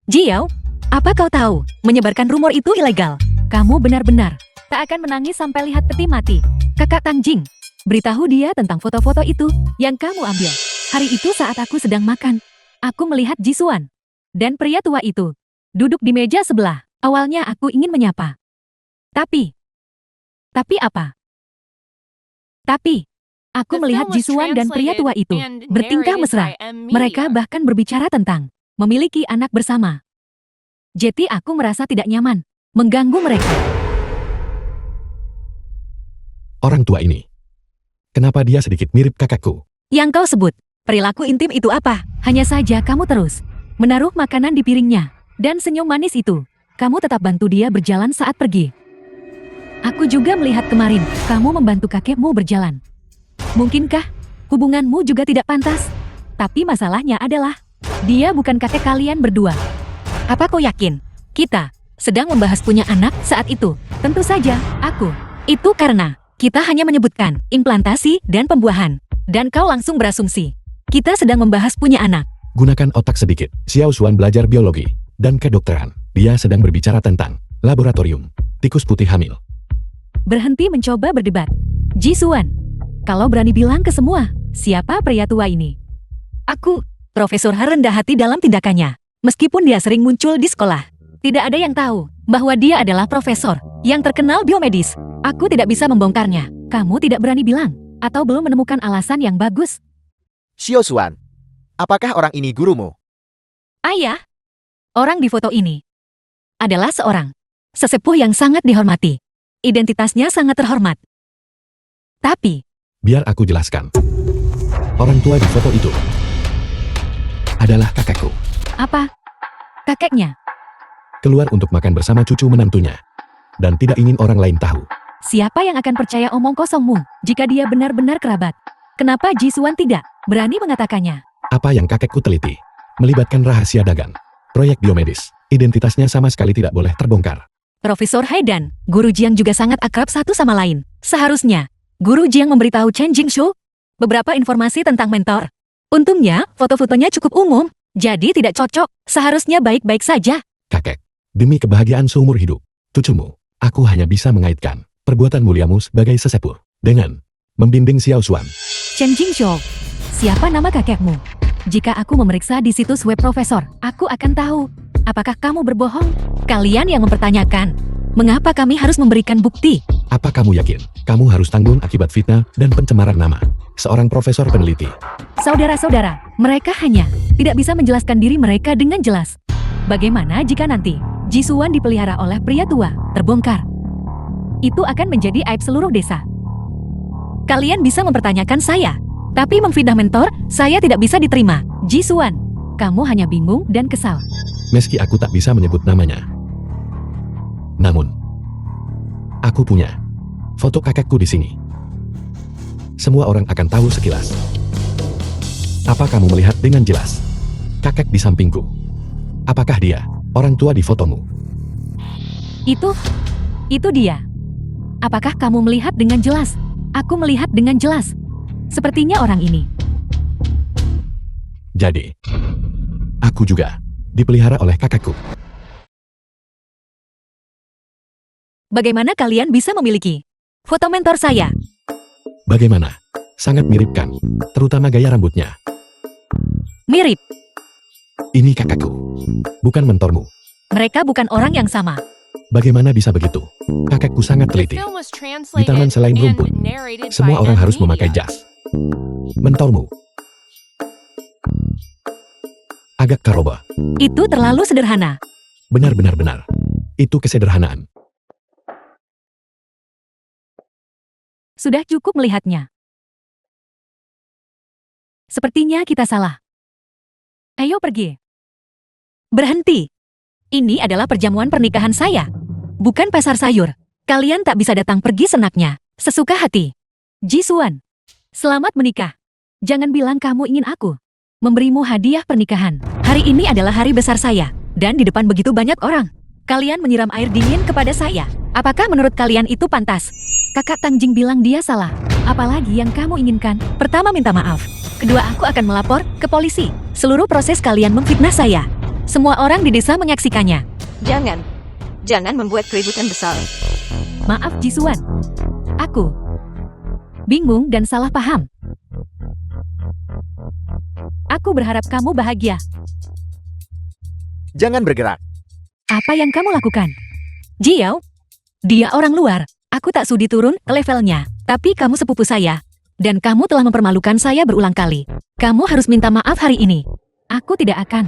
Jiao, apa kau tahu? Menyebarkan rumor itu ilegal. Kamu benar-benar tak akan menangis sampai lihat peti mati. Kakak Tangjing, beritahu dia tentang foto-foto itu yang kamu ambil. Hari itu saat aku sedang makan, aku melihat Jisuan dan pria tua itu duduk di meja sebelah. Awalnya aku ingin menyapa. Tapi apa? Tapi aku melihat Jisuan dan pria tua itu bertingkah mesra. Mereka bahkan berbicara tentang memiliki anak bersama. Jadi aku merasa tidak nyaman mengganggu mereka. Orang tua ini. Kenapa dia sedikit mirip kakakku? Yang kau sebut, perilaku intim itu apa? Hanya saja kamu terus menaruh makanan di piringnya. Dan senyum manis itu, kamu tetap bantu dia berjalan saat pergi. Aku juga melihat kemarin, kamu membantu kakekmu berjalan. Mungkinkah hubunganmu juga tidak pantas? Tapi masalahnya adalah, dia bukan kakek kalian berdua. Apa kau yakin? Kita sedang membahas punya anak saat itu. Tentu saja, aku. Itu karena kita hanya menyebutkan implantasi dan pembuahan. Dan kau langsung berasumsi. Kita sedang membahas punya anak. Gunakan otak sedikit. Xiao Xuan belajar biologi dan kedokteran. Dia sedang berbicara tentang laboratorium tikus putih hamil. Berhenti mencoba berdebat. Jisuan, kalau berani bilang ke semua, siapa pria tua ini? Aku, Profesor Ha rendah hati dalam tindakannya. Meskipun dia sering muncul di sekolah, tidak ada yang tahu bahwa dia adalah profesor yang terkenal biomedis. Aku tidak bisa membongkarnya. Kamu tidak berani bilang, atau belum menemukan alasan yang bagus. Xiao Xuan, apakah orang ini gurumu? Ayah, orang di foto ini adalah seorang sesepuh yang sangat dihormati. Identitasnya sangat terhormat. Tapi, biar aku jelaskan. Orang tua di foto itu adalah kakakku. apa? Kakeknya? Keluar untuk makan bersama cucu menantunya. Dan tidak ingin orang lain tahu. Siapa yang akan percaya omong kosongmu jika dia benar-benar kerabat? Kenapa Jisuan tidak berani mengatakannya? Apa yang kakekku teliti melibatkan rahasia dagang. Proyek biomedis. Identitasnya sama sekali tidak boleh terbongkar. Profesor Hai dan Guru Jiang juga sangat akrab satu sama lain. Seharusnya, Guru Jiang memberitahu Chen Jingshu beberapa informasi tentang mentor. Untungnya, foto-fotonya cukup umum, jadi tidak cocok. Seharusnya baik-baik saja. Kakek, Demi kebahagiaan seumur hidup, cucumu, aku hanya bisa mengaitkan perbuatan muliamu sebagai sesepuh dengan membimbing Xiao Xuan. Chen Jingzhou, siapa nama kakekmu? Jika aku memeriksa di situs web profesor, aku akan tahu. Apakah kamu berbohong? Kalian yang mempertanyakan, mengapa kami harus memberikan bukti? Apa kamu yakin kamu harus tanggung akibat fitnah dan pencemaran nama seorang profesor peneliti? Saudara-saudara, mereka hanya tidak bisa menjelaskan diri mereka dengan jelas. Bagaimana jika nanti Jisuan dipelihara oleh pria tua, terbongkar? Itu akan menjadi aib seluruh desa. Kalian bisa mempertanyakan saya, tapi memfitnah mentor, saya tidak bisa diterima. Jisuan, kamu hanya bingung dan kesal. Meski aku tak bisa menyebut namanya. Namun, aku punya foto kakekku di sini. Semua orang akan tahu sekilas. Apa kamu melihat dengan jelas? Kakek di sampingku. Apakah dia orang tua di fotomu? Itu dia. Apakah kamu melihat dengan jelas? Aku melihat dengan jelas. Sepertinya orang ini. Jadi, aku juga dipelihara oleh kakekku. Bagaimana kalian bisa memiliki foto mentor saya? Bagaimana? Sangat mirip kan? Terutama gaya rambutnya. Mirip. Ini kakakku, bukan mentormu. Mereka bukan orang yang sama. Bagaimana bisa begitu? Kakekku sangat The teliti. film was Di translated taman selain and rumput, narrated semua by orang M harus memakai Media. jas. Mentormu agak karoba. Itu terlalu sederhana. Benar. Itu kesederhanaan. Sudah cukup melihatnya. Sepertinya kita salah. Ayo pergi. Berhenti. Ini adalah perjamuan pernikahan saya. Bukan pasar sayur. Kalian tak bisa datang pergi senaknya. Sesuka hati. Jisuan. Selamat menikah. Jangan bilang kamu ingin aku memberimu hadiah pernikahan. Hari ini adalah hari besar saya. Dan di depan begitu banyak orang. Kalian menyiram air dingin kepada saya. Apakah menurut kalian itu pantas? Kakak Tangjing bilang dia salah. Apalagi yang kamu inginkan? Pertama, minta maaf. Kedua, aku akan melapor ke polisi. Seluruh proses kalian memfitnah saya. Semua orang di desa menyaksikannya. Jangan membuat keributan besar. Maaf Jisuan. Aku bingung dan salah paham. Aku berharap kamu bahagia. Jangan bergerak. Apa yang kamu lakukan? Jiao, dia orang luar. Aku tak sudi turun ke levelnya. Tapi kamu sepupu saya. Dan kamu telah mempermalukan saya berulang kali. Kamu harus minta maaf hari ini. Aku tidak akan.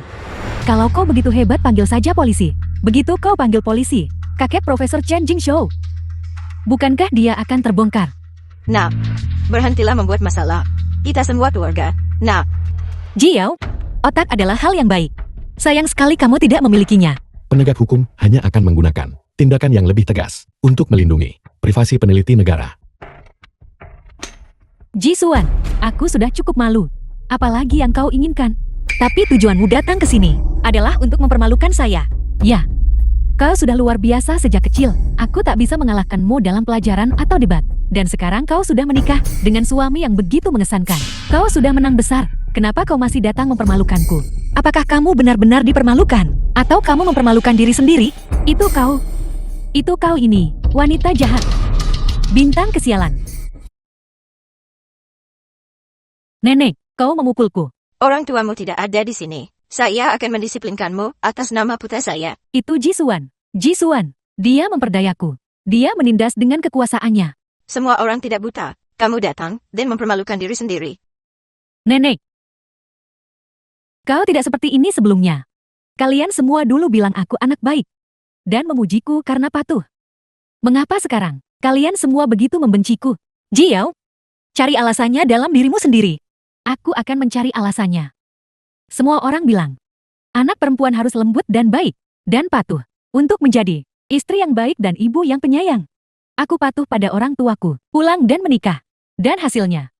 Kalau kau begitu hebat, panggil saja polisi. Begitu kau panggil polisi, kakek Profesor Chen Jingzhou, bukankah dia akan terbongkar? Nah, berhentilah membuat masalah. Kita semua keluarga. Nah, Jiao, otak adalah hal yang baik. Sayang sekali kamu tidak memilikinya. Penegak hukum hanya akan menggunakan tindakan yang lebih tegas untuk melindungi privasi peneliti negara. Jisuan, aku sudah cukup malu. Apalagi yang kau inginkan? Tapi tujuanmu datang ke sini adalah untuk mempermalukan saya. Ya, kau sudah luar biasa sejak kecil. Aku tak bisa mengalahkanmu dalam pelajaran atau debat. Dan sekarang kau sudah menikah dengan suami yang begitu mengesankan. Kau sudah menang besar. Kenapa kau masih datang mempermalukanku? Apakah kamu benar-benar dipermalukan? Atau kamu mempermalukan diri sendiri? Itu kau ini, wanita jahat. Bintang kesialan. Nenek, kau memukulku. orang tuamu tidak ada di sini. Saya akan mendisiplinkanmu atas nama putra saya. Itu Jisuan. Jisuan, dia memperdayaku. Dia menindas dengan kekuasaannya. Semua orang tidak buta. Kamu datang dan mempermalukan diri sendiri. Nenek, kau tidak seperti ini sebelumnya. Kalian semua dulu bilang aku anak baik. Dan memujiku karena patuh. Mengapa sekarang kalian semua begitu membenciku? Jiao, cari alasannya dalam dirimu sendiri. Aku akan mencari alasannya. Semua orang bilang, anak perempuan harus lembut dan baik, dan patuh, untuk menjadi istri yang baik dan ibu yang penyayang. Aku patuh pada orang tuaku, pulang dan menikah. Dan hasilnya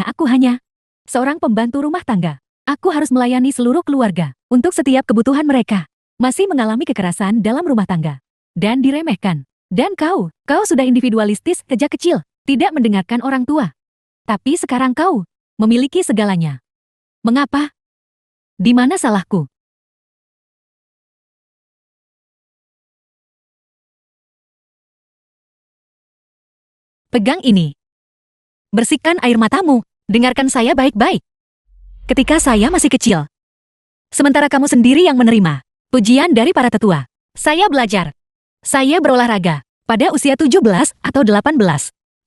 aku hanya seorang pembantu rumah tangga. Aku harus melayani seluruh keluarga, untuk setiap kebutuhan mereka. Masih mengalami kekerasan dalam rumah tangga. Dan diremehkan. Dan kau sudah individualistis sejak kecil, tidak mendengarkan orang tua. Tapi sekarang kau memiliki segalanya. Mengapa? Di mana salahku? Pegang ini. Bersihkan air matamu. Dengarkan saya baik-baik. Ketika saya masih kecil, sementara kamu sendiri yang menerima pujian dari para tetua, saya belajar. Saya berolahraga. Pada usia 17 atau 18,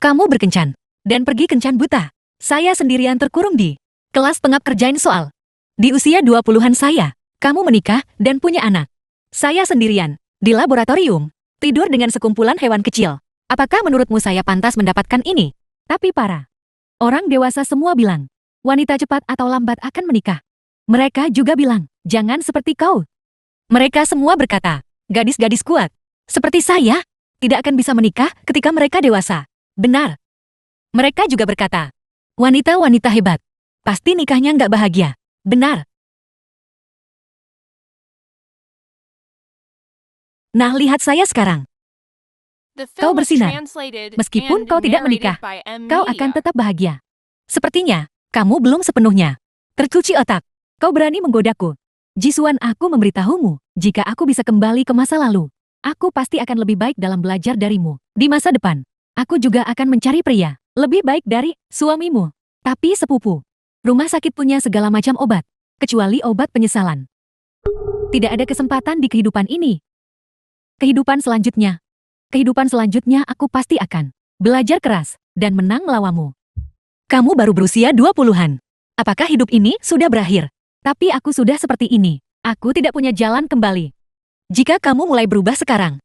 kamu berkencan dan pergi kencan buta. Saya sendirian terkurung di kelas pengap kerjain soal. Di usia 20-an saya, kamu menikah dan punya anak. Saya sendirian di laboratorium, tidur dengan sekumpulan hewan kecil. Apakah menurutmu saya pantas mendapatkan ini? Tapi para orang dewasa semua bilang, wanita cepat atau lambat akan menikah. Mereka juga bilang, jangan seperti kau. Mereka semua berkata, gadis-gadis kuat, seperti saya, tidak akan bisa menikah ketika mereka dewasa. Benar. Mereka juga berkata, wanita-wanita hebat, pasti nikahnya nggak bahagia. Benar. Nah, lihat saya sekarang. The Kau film was bersinar. translated Meskipun and kau tidak narrated menikah, by M. kau Media. akan tetap bahagia. Sepertinya, kamu belum sepenuhnya tercuci otak. Kau berani menggodaku. Jisuan, aku memberitahumu, jika aku bisa kembali ke masa lalu, aku pasti akan lebih baik dalam belajar darimu. Di masa depan, aku juga akan mencari pria lebih baik dari suamimu. Tapi sepupu, rumah sakit punya segala macam obat, kecuali obat penyesalan. Tidak ada kesempatan di kehidupan ini. Kehidupan selanjutnya aku pasti akan belajar keras dan menang melawanmu. Kamu baru berusia 20-an. Apakah hidup ini sudah berakhir? Tapi aku sudah seperti ini. Aku tidak punya jalan kembali. Jika kamu mulai berubah sekarang,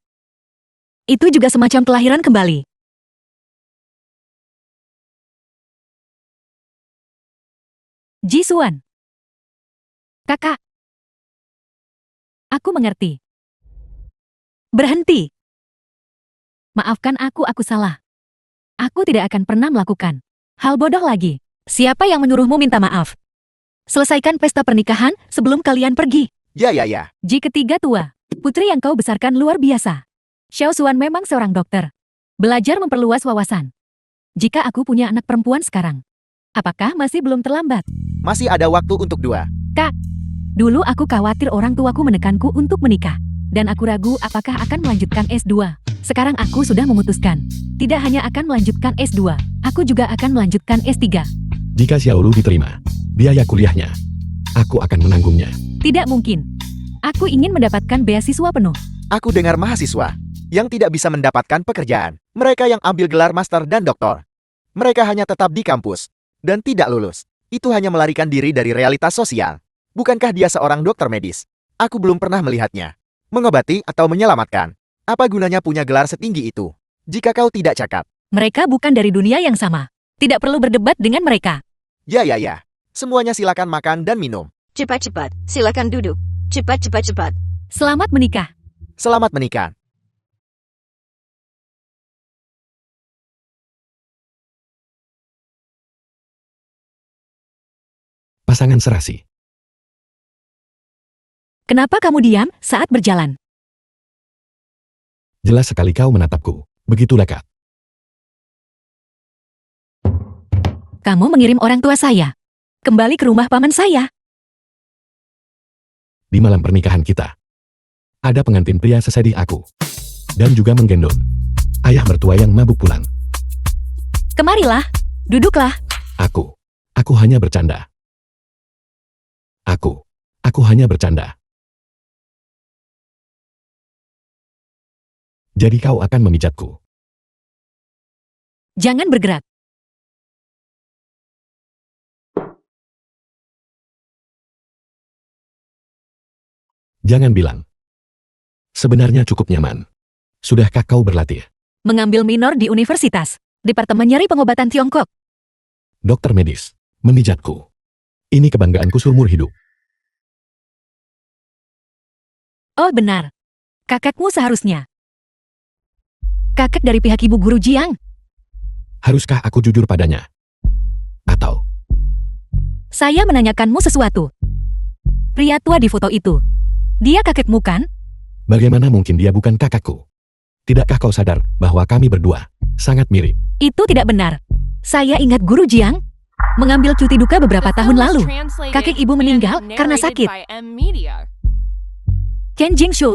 itu juga semacam kelahiran kembali. Jisuan. Kakak. Aku mengerti. Berhenti. Maafkan aku salah. Aku tidak akan pernah melakukan hal bodoh lagi. Siapa yang menyuruhmu minta maaf? Selesaikan pesta pernikahan sebelum kalian pergi. Ya. Ji ketiga tua, putri yang kau besarkan luar biasa. Xiao Xuan memang seorang dokter. Belajar memperluas wawasan. Jika aku punya anak perempuan sekarang, apakah masih belum terlambat? Masih ada waktu untuk dua. Dulu aku khawatir orang tuaku menekanku untuk menikah. Dan aku ragu apakah akan melanjutkan S2. Sekarang aku sudah memutuskan. Tidak hanya akan melanjutkan S2, aku juga akan melanjutkan S3. Jika Xiaolu diterima, biaya kuliahnya, aku akan menanggungnya. Tidak mungkin. Aku ingin mendapatkan beasiswa penuh. Aku dengar mahasiswa yang tidak bisa mendapatkan pekerjaan. Mereka yang ambil gelar master dan doktor. Mereka hanya tetap di kampus dan tidak lulus. Itu hanya melarikan diri dari realitas sosial. Bukankah dia seorang dokter medis? Aku belum pernah melihatnya mengobati atau menyelamatkan. Apa gunanya punya gelar setinggi itu jika kau tidak cakap? Mereka bukan dari dunia yang sama. Tidak perlu berdebat dengan mereka. Ya. Semuanya silakan makan dan minum. Cepat-cepat, silakan duduk. Cepat. Selamat menikah. Selamat menikah. Pasangan serasi. Kenapa kamu diam saat berjalan? Jelas sekali kau menatapku. Begitu dekat. Kamu mengirim orang tua saya kembali ke rumah paman saya. Di malam pernikahan kita, ada pengantin pria sesedih aku. Dan juga menggendong ayah mertua yang mabuk pulang. Kemarilah, duduklah. Aku hanya bercanda. Aku hanya bercanda. Jadi kau akan memijatku. Jangan bergerak. Jangan bilang. Sebenarnya cukup nyaman. Sudahkah kau berlatih? Mengambil minor di universitas, Departemen Nyeri Pengobatan Tiongkok. Dokter medis, memijatku. Ini kebanggaanku seumur hidup. Oh benar. Kakakmu seharusnya. Kakak dari pihak ibu guru Jiang. Haruskah aku jujur padanya? Atau Saya menanyakanmu sesuatu. Pria tua di foto itu. Dia kakekmu kan? bagaimana mungkin dia bukan kakakku? Tidakkah kau sadar bahwa kami berdua sangat mirip? Itu tidak benar. Saya ingat guru Jiang mengambil cuti duka beberapa The tahun film was lalu. translated Kakek ibu and meninggal karena narrated sakit. by M. Media. Ken Jingshu,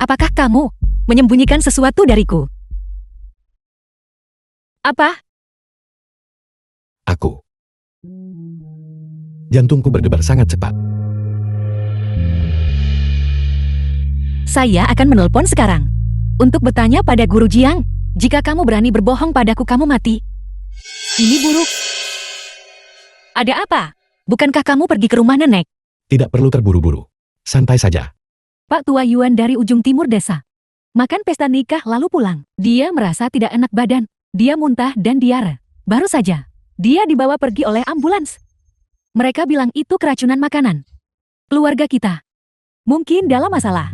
apakah kamu menyembunyikan sesuatu dariku? Apa? Aku. Jantungku berdebar sangat cepat. Saya akan menelpon sekarang. Untuk bertanya pada Guru Jiang, jika kamu berani berbohong padaku kamu mati. Ini buruk. Ada apa? Bukankah kamu pergi ke rumah nenek? Tidak perlu terburu-buru. Santai saja. Pak Tua Yuan dari ujung timur desa. Makan pesta nikah lalu pulang. Dia merasa tidak enak badan. Dia muntah dan diare. Baru saja, dia dibawa pergi oleh ambulans. Mereka bilang itu keracunan makanan. Keluarga kita mungkin dalam masalah.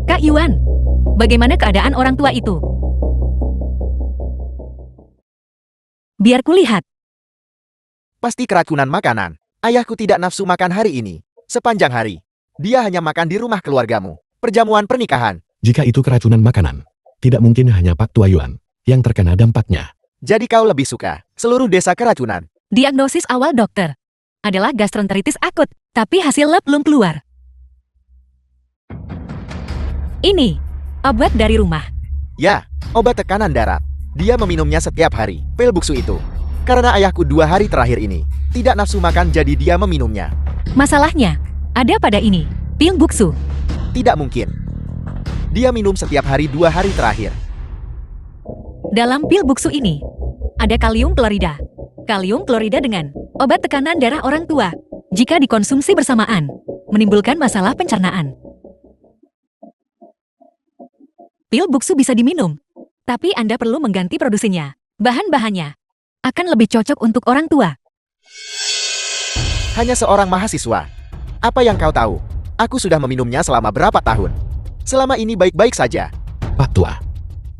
Kak Yuan, bagaimana keadaan orang tua itu? Biar kulihat. Pasti keracunan makanan. Ayahku tidak nafsu makan hari ini. Sepanjang hari. Dia hanya makan di rumah keluargamu. Perjamuan pernikahan. Jika itu keracunan makanan, tidak mungkin hanya Pak Tua Yuan yang terkena dampaknya. Jadi kau lebih suka seluruh desa keracunan. Diagnosis awal dokter adalah gastroenteritis akut, tapi hasil lab belum keluar. Ini obat dari rumah. Ya, obat tekanan darat. Dia meminumnya setiap hari, pil buksu itu. Karena ayahku 2 hari terakhir ini tidak nafsu makan jadi dia meminumnya. Masalahnya ada pada ini, pil buksu. Tidak mungkin. Dia minum setiap hari 2 hari terakhir. Dalam pil buksu ini ada kalium klorida. Kalium klorida dengan obat tekanan darah orang tua. Jika dikonsumsi bersamaan, menimbulkan masalah pencernaan. Pil buksu bisa diminum, tapi Anda perlu mengganti produksinya. Bahan-bahannya akan lebih cocok untuk orang tua. Hanya seorang mahasiswa. Apa yang kau tahu? Aku sudah meminumnya selama berapa tahun. Selama ini baik-baik saja. Pak Tua,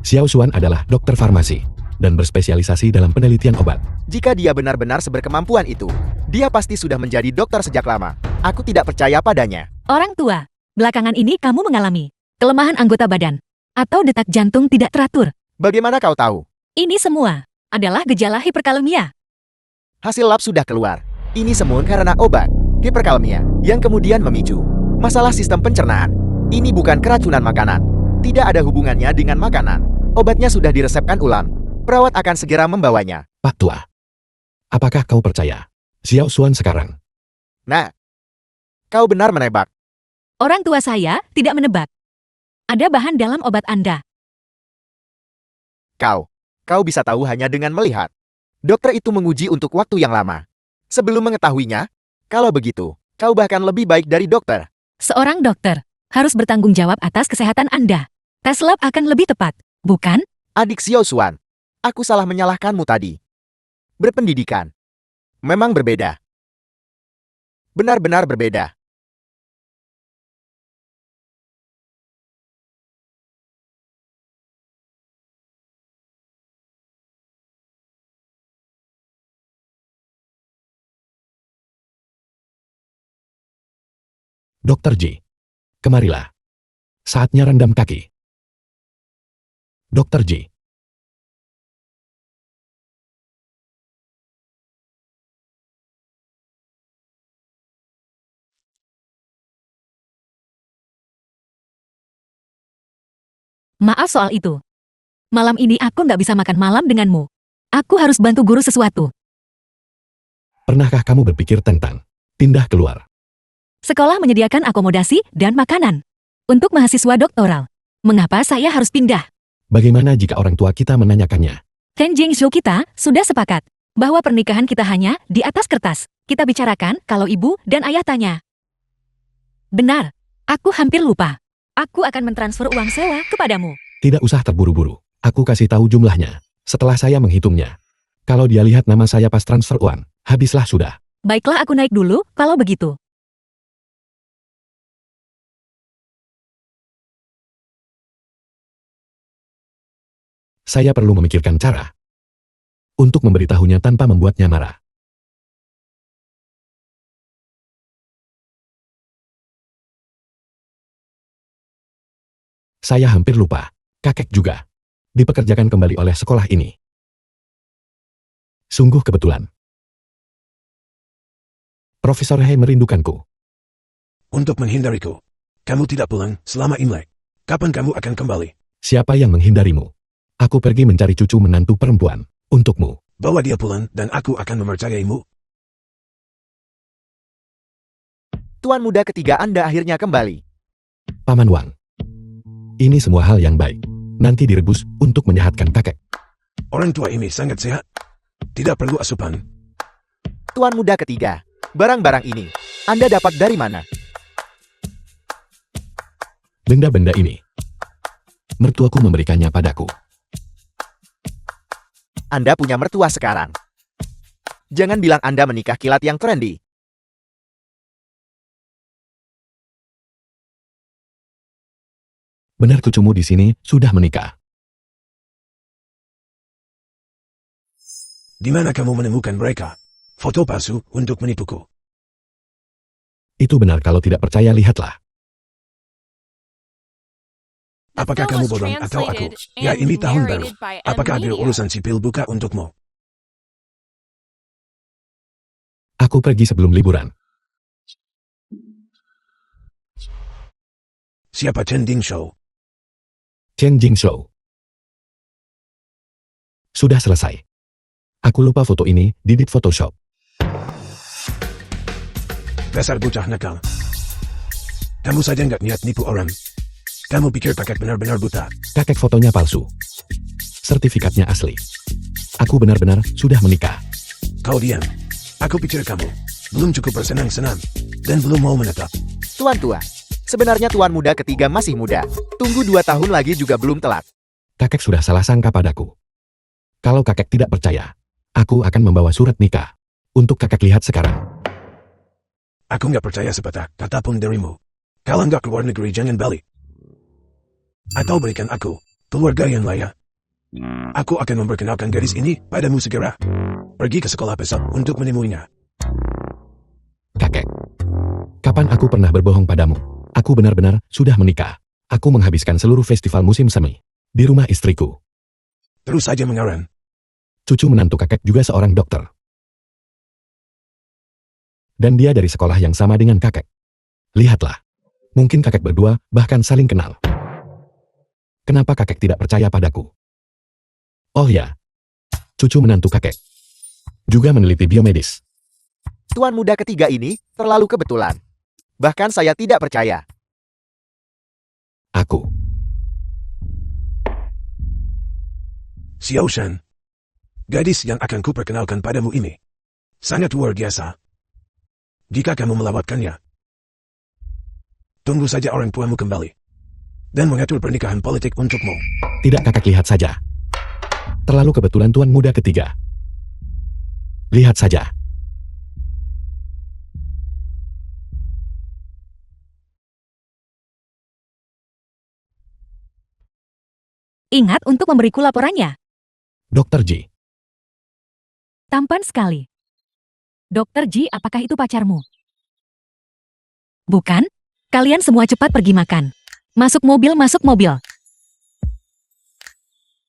Xiao Xuan adalah dokter farmasi dan berspesialisasi dalam penelitian obat. Jika dia benar-benar seberkemampuan itu, dia pasti sudah menjadi dokter sejak lama. Aku tidak percaya padanya. Orang tua, belakangan ini kamu mengalami kelemahan anggota badan atau detak jantung tidak teratur. Bagaimana kau tahu? Ini semua adalah gejala hiperkalemia. Hasil lab sudah keluar. Ini semua karena obat hiperkalemia yang kemudian memicu masalah sistem pencernaan. Ini bukan keracunan makanan. Tidak ada hubungannya dengan makanan. Obatnya sudah diresepkan ulang. Perawat akan segera membawanya. Pak Tua, apakah kau percaya Xiao Xuan sekarang? Nah, kau benar menebak. Orang tua saya tidak menebak. Ada bahan dalam obat Anda. Kau bisa tahu hanya dengan melihat. Dokter itu menguji untuk waktu yang lama. Sebelum mengetahuinya, kalau begitu, kau bahkan lebih baik dari dokter. Seorang dokter harus bertanggung jawab atas kesehatan Anda. Tes lab akan lebih tepat, bukan? Adik Xiao Xuan, aku salah menyalahkanmu tadi. Berpendidikan memang berbeda. Benar-benar berbeda. Dokter Ji, kemarilah. Saatnya rendam kaki. Dokter Ji. Maaf soal itu. Malam ini aku nggak bisa makan malam denganmu. Aku harus bantu guru sesuatu. Pernahkah kamu berpikir tentang pindah keluar? Sekolah menyediakan akomodasi dan makanan untuk mahasiswa doktoral. Mengapa saya harus pindah? Bagaimana jika orang tua kita menanyakannya? Chen Jingzhou kita sudah sepakat bahwa pernikahan kita hanya di atas kertas. Kita bicarakan kalau ibu dan ayah tanya. Benar, aku hampir lupa. Aku akan mentransfer uang sewa kepadamu. Tidak usah terburu-buru. Aku kasih tahu jumlahnya. Setelah saya menghitungnya. Kalau dia lihat nama saya pas transfer uang, habislah sudah. Baiklah aku naik dulu kalau begitu. Saya perlu memikirkan cara untuk memberitahunya tanpa membuatnya marah. Saya hampir lupa, kakek juga dipekerjakan kembali oleh sekolah ini. Sungguh kebetulan. Profesor He merindukanku. Untuk menghindariku, kamu tidak pulang selama Imlek. Kapan kamu akan kembali? Siapa yang menghindarimu? Aku pergi mencari cucu menantu perempuan. Untukmu. Bawa dia pulang dan aku akan mempercayaimu. Tuan muda ketiga Anda akhirnya kembali. Paman Wang. Ini semua hal yang baik. Nanti direbus untuk menyehatkan kakek. Orang tua ini sangat sehat. Tidak perlu asupan. Tuan muda ketiga, barang-barang ini Anda dapat dari mana? Benda-benda ini. Mertuaku memberikannya padaku. Anda punya mertua sekarang. Jangan bilang Anda menikah kilat yang trendy. Benar cucumu di sini sudah menikah. Di mana kamu menemukan mereka? Foto palsu untuk menipuku. Itu benar, kalau tidak percaya lihatlah. Apakah film kamu was bodoh atau aku? translated Ya, and ini tahun baru. narrated by Apakah ada M-Media. urusan sipil buka untukmu? Aku pergi sebelum liburan. Siapa Chen Ding Shou? Chen Jingshou. Sudah selesai. Aku lupa foto ini di Photoshop. Dasar bocah nakal. Kamu saja nggak niat nipu orang. Kamu pikir kakek benar-benar buta. Kakek fotonya palsu. Sertifikatnya asli. Aku benar-benar sudah menikah. Kau diam. Aku pikir kamu belum cukup bersenang-senang dan belum mau menetap. Tuan tua, sebenarnya tuan muda ketiga masih muda. Tunggu 2 tahun lagi juga belum telat. Kakek sudah salah sangka padaku. Kalau kakek tidak percaya, aku akan membawa surat nikah. Untuk kakek lihat sekarang. Aku nggak percaya sepatah kata pun darimu. Kalau nggak keluar negeri jangan balik. Atau berikan aku keluarga yang layak. Aku akan memperkenalkan gadis ini padamu segera. Pergi ke sekolah besok untuk menemuinya. Kakek. Kapan aku pernah berbohong padamu? Aku benar-benar sudah menikah. Aku menghabiskan seluruh festival musim semi di rumah istriku. Terus saja mengaran. Cucu menantu kakek juga seorang dokter. Dan dia dari sekolah yang sama dengan kakek. Lihatlah. Mungkin kakek berdua bahkan saling kenal. Kenapa kakek tidak percaya padaku? Oh ya. Cucu menantu kakek juga meneliti biomedis. Tuan muda ketiga ini terlalu kebetulan. Bahkan saya tidak percaya. Aku. Xiao Shan. Gadis yang akan kuperkenalkan padamu ini sangat luar biasa. Jika kamu melawatkannya, tunggu saja orang tuamu kembali dan mengatur pernikahan politik untukmu. Tidak, kakek, lihat saja. Terlalu kebetulan tuan muda ketiga. Lihat saja. Ingat untuk memberiku laporannya. Dokter Ji. Tampan sekali. Dokter Ji, apakah itu pacarmu? Bukan? Kalian semua cepat pergi makan. Masuk mobil, masuk mobil.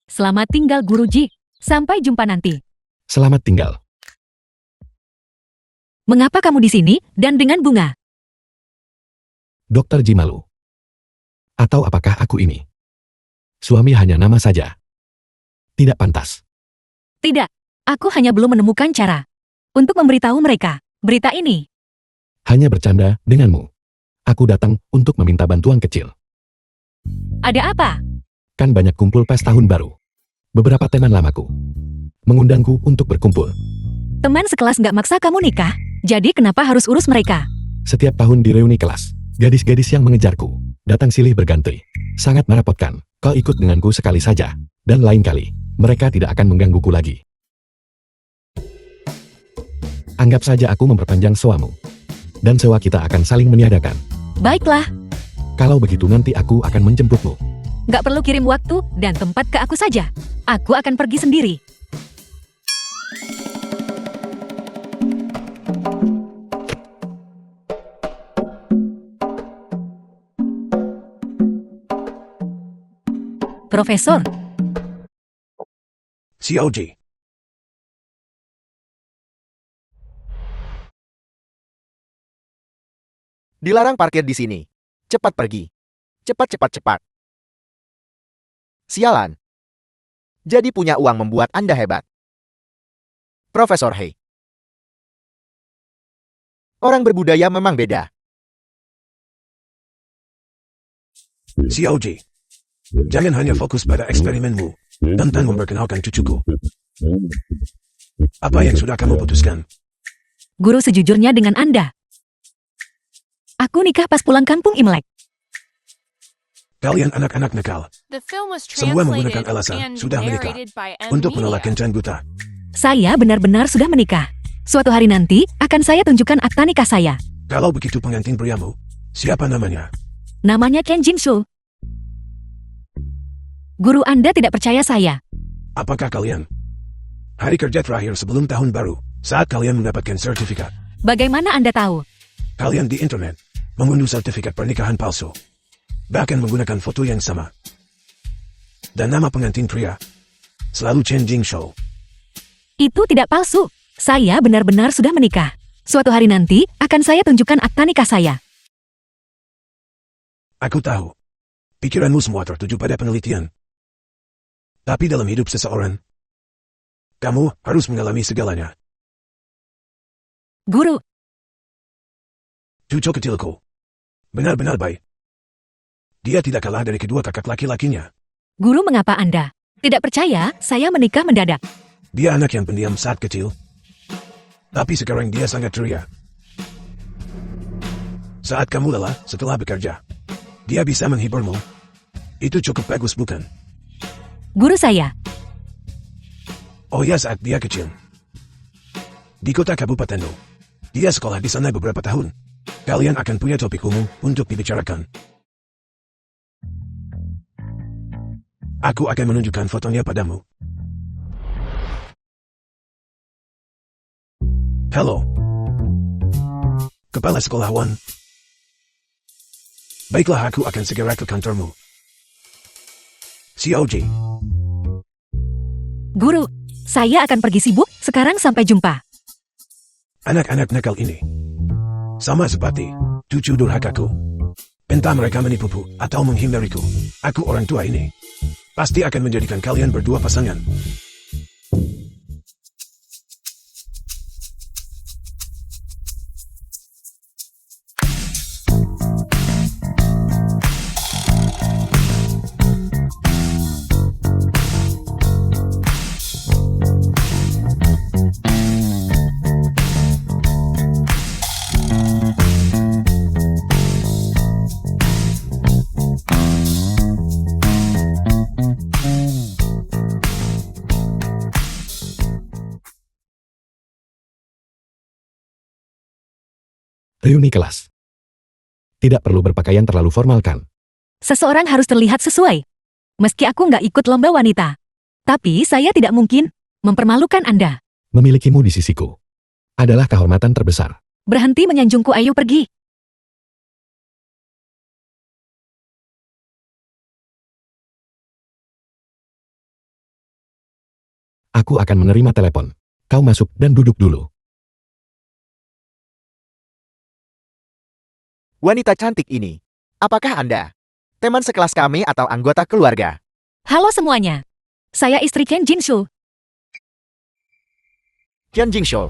Selamat tinggal, Guru Ji. Sampai jumpa nanti. Selamat tinggal. Mengapa kamu di sini dan dengan bunga? Dokter Ji malu. Atau apakah aku ini? Suami hanya nama saja. Tidak pantas. Tidak, aku hanya belum menemukan cara untuk memberitahu mereka berita ini. Hanya bercanda denganmu. Aku datang untuk meminta bantuan kecil. Ada apa? Kan banyak kumpul pes tahun baru. Beberapa teman lamaku mengundangku untuk berkumpul. Teman sekelas nggak maksa kamu nikah, jadi kenapa harus urus mereka? Setiap tahun di reuni kelas, gadis-gadis yang mengejarku datang silih berganti. Sangat merepotkan. Kau ikut denganku sekali saja, dan lain kali mereka tidak akan menggangguku lagi. Anggap saja aku memperpanjang sewamu, dan sewa kita akan saling meniadakan. Baiklah, Kalau begitu nanti aku akan menjemputmu. nggak perlu kirim waktu dan tempat ke aku saja. Aku akan pergi sendiri. Profesor, Xiao Ji. Dilarang parkir di sini. Cepat pergi. Cepat, cepat, cepat. Sialan. Jadi punya uang membuat Anda hebat. Profesor Hei. Orang berbudaya memang beda. COG. Jangan hanya fokus pada eksperimenmu tentang memperkenalkan cucuku. Apa yang sudah kamu putuskan? Guru, sejujurnya dengan Anda. Aku nikah pas pulang kampung Imlek. Kalian anak-anak nakal. The film was Semua translated menggunakan alasan and sudah menikah narrated by M. untuk menolak Media. kencan buta. Saya benar-benar sudah menikah. Suatu hari nanti, akan saya tunjukkan akta nikah saya. Kalau begitu pengantin priamu, siapa namanya? Namanya Ken Jinsul. Guru, Anda tidak percaya saya. Apakah kalian? Hari kerja terakhir sebelum tahun baru, saat kalian mendapatkan sertifikat. Bagaimana Anda tahu? Kalian di internet mengunduh sertifikat pernikahan palsu. Bahkan menggunakan foto yang sama. Dan nama pengantin pria selalu Chen Jingshou. Itu tidak palsu. Saya benar-benar sudah menikah. Suatu hari nanti, akan saya tunjukkan akta nikah saya. Aku tahu. Pikiranmu semua tertuju pada penelitian. Tapi dalam hidup seseorang, kamu harus mengalami segalanya. Guru, Cucu kecilku. Benar-benar baik. Dia tidak kalah dari kedua kakak laki-lakinya. guru, mengapa Anda tidak percaya saya menikah mendadak? Dia anak yang pendiam saat kecil. Tapi sekarang dia sangat ceria. Saat kamu lelah setelah bekerja, dia bisa menghiburmu. Itu cukup bagus, bukan? Guru saya, Oh ya, saat dia kecil. Di kota kabupatenmu. Dia sekolah di sana beberapa tahun. Kalian akan punya topik umum untuk dibicarakan. Aku akan menunjukkan fotonya padamu. Halo. Kepala sekolah Wan. Baiklah, aku akan segera ke kantormu. COG. guru, saya akan pergi sibuk. Sekarang sampai jumpa. Anak-anak nakal ini. Sama seperti cucu durhakaku. Entah mereka menipuku atau menghindariku. Aku orang tua ini. Pasti akan menjadikan kalian berdua pasangan. Reuni kelas. Tidak perlu berpakaian terlalu formal, kan? Seseorang harus terlihat sesuai. Meski aku nggak ikut lomba wanita. Tapi saya tidak mungkin mempermalukan Anda. Memilikimu di sisiku adalah kehormatan terbesar. Berhenti menyanjungku, ayo pergi. Aku akan menerima telepon. Kau masuk dan duduk dulu. Wanita cantik ini. Apakah Anda teman sekelas kami atau anggota keluarga? Halo semuanya. Saya istri Ken Jinsul. Hyun Jingshou.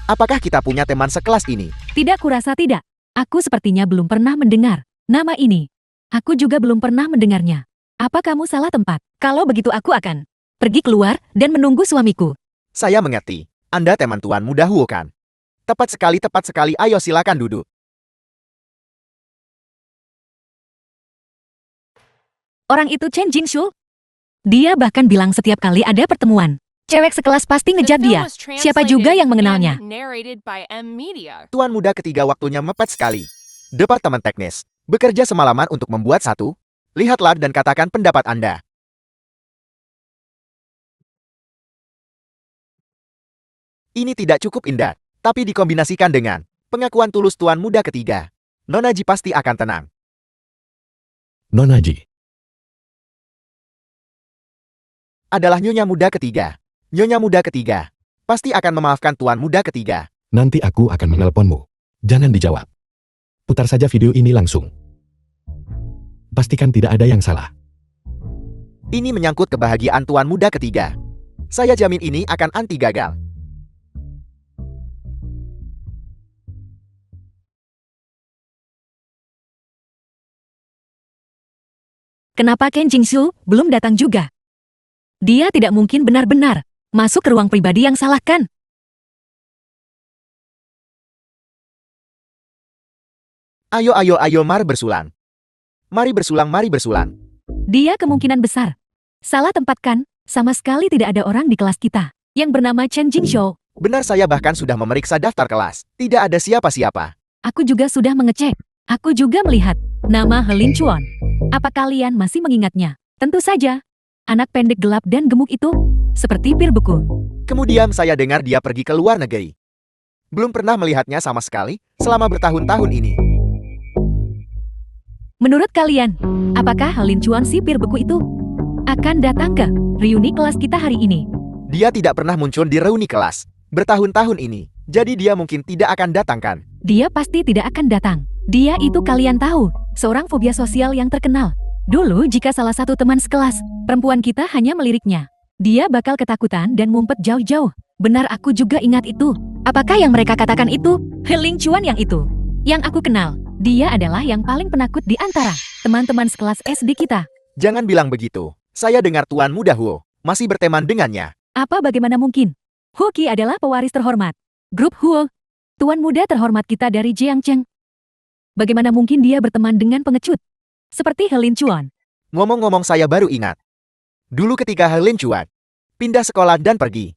Apakah kita punya teman sekelas ini? Tidak, kurasa tidak. Aku sepertinya belum pernah mendengar nama ini. Aku juga belum pernah mendengarnya. Apa kamu salah tempat? Kalau begitu aku akan pergi keluar dan menunggu suamiku. Saya mengerti. Anda teman Tuan Muda Huo, kan? Tepat sekali. Ayo silakan duduk. Orang itu Chen Jingshul. Dia bahkan bilang setiap kali ada pertemuan, cewek sekelas pasti The ngejar film dia. was Siapa juga yang translated mengenalnya? and narrated by M. Media. Tuan Muda ketiga waktunya mepet sekali. Departemen teknis. Bekerja semalaman untuk membuat satu. Lihatlah dan katakan pendapat Anda. Ini tidak cukup indah. Tapi dikombinasikan dengan pengakuan tulus Tuan Muda ketiga. Nona Ji pasti akan tenang. Nona Ji. Adalah Nyonya Muda ketiga. Nyonya Muda ketiga pasti akan memaafkan Tuan Muda ketiga. Nanti aku akan menelponmu. Jangan dijawab. Putar saja video ini langsung. Pastikan tidak ada yang salah. Ini menyangkut kebahagiaan tuan muda ketiga. Saya jamin ini akan anti gagal. Kenapa Ken Jingsu belum datang juga? Dia tidak mungkin benar-benar masuk ke ruang pribadi yang salah kan? Ayo, mari bersulang. Mari bersulang. Dia kemungkinan besar. Salah tempat kan? Sama sekali tidak ada orang di kelas kita yang bernama Chen Jingshou. Benar, saya bahkan sudah memeriksa daftar kelas. Tidak ada siapa-siapa. Aku juga sudah mengecek. Aku juga melihat nama Helin Chuan. Apa kalian masih mengingatnya? Tentu saja. Anak pendek gelap dan gemuk itu seperti pir beku. Kemudian saya dengar dia pergi ke luar negeri. Belum pernah melihatnya sama sekali selama bertahun-tahun ini. Menurut kalian, apakah Helin Chuan si pir beku itu akan datang ke reuni kelas kita hari ini? Dia tidak pernah muncul di reuni kelas bertahun-tahun ini. Jadi dia mungkin tidak akan datang kan? Dia pasti tidak akan datang. Dia itu kalian tahu, seorang fobia sosial yang terkenal. Dulu jika salah satu teman sekelas, perempuan kita hanya meliriknya, dia bakal ketakutan dan ngumpet jauh-jauh. Benar, aku juga ingat itu. Apakah yang mereka katakan itu? Helin Chuan yang itu. Yang aku kenal, dia adalah yang paling penakut di antara teman-teman sekelas SD kita. Jangan bilang begitu. Saya dengar Tuan Muda Huo masih berteman dengannya. Apa bagaimana mungkin? Huki adalah pewaris terhormat grup Huo. Tuan muda terhormat kita dari Jiangcheng. Bagaimana mungkin dia berteman dengan pengecut seperti Helin Chuan? Ngomong-ngomong, saya baru ingat. Dulu ketika Helin Chuan pindah sekolah dan pergi,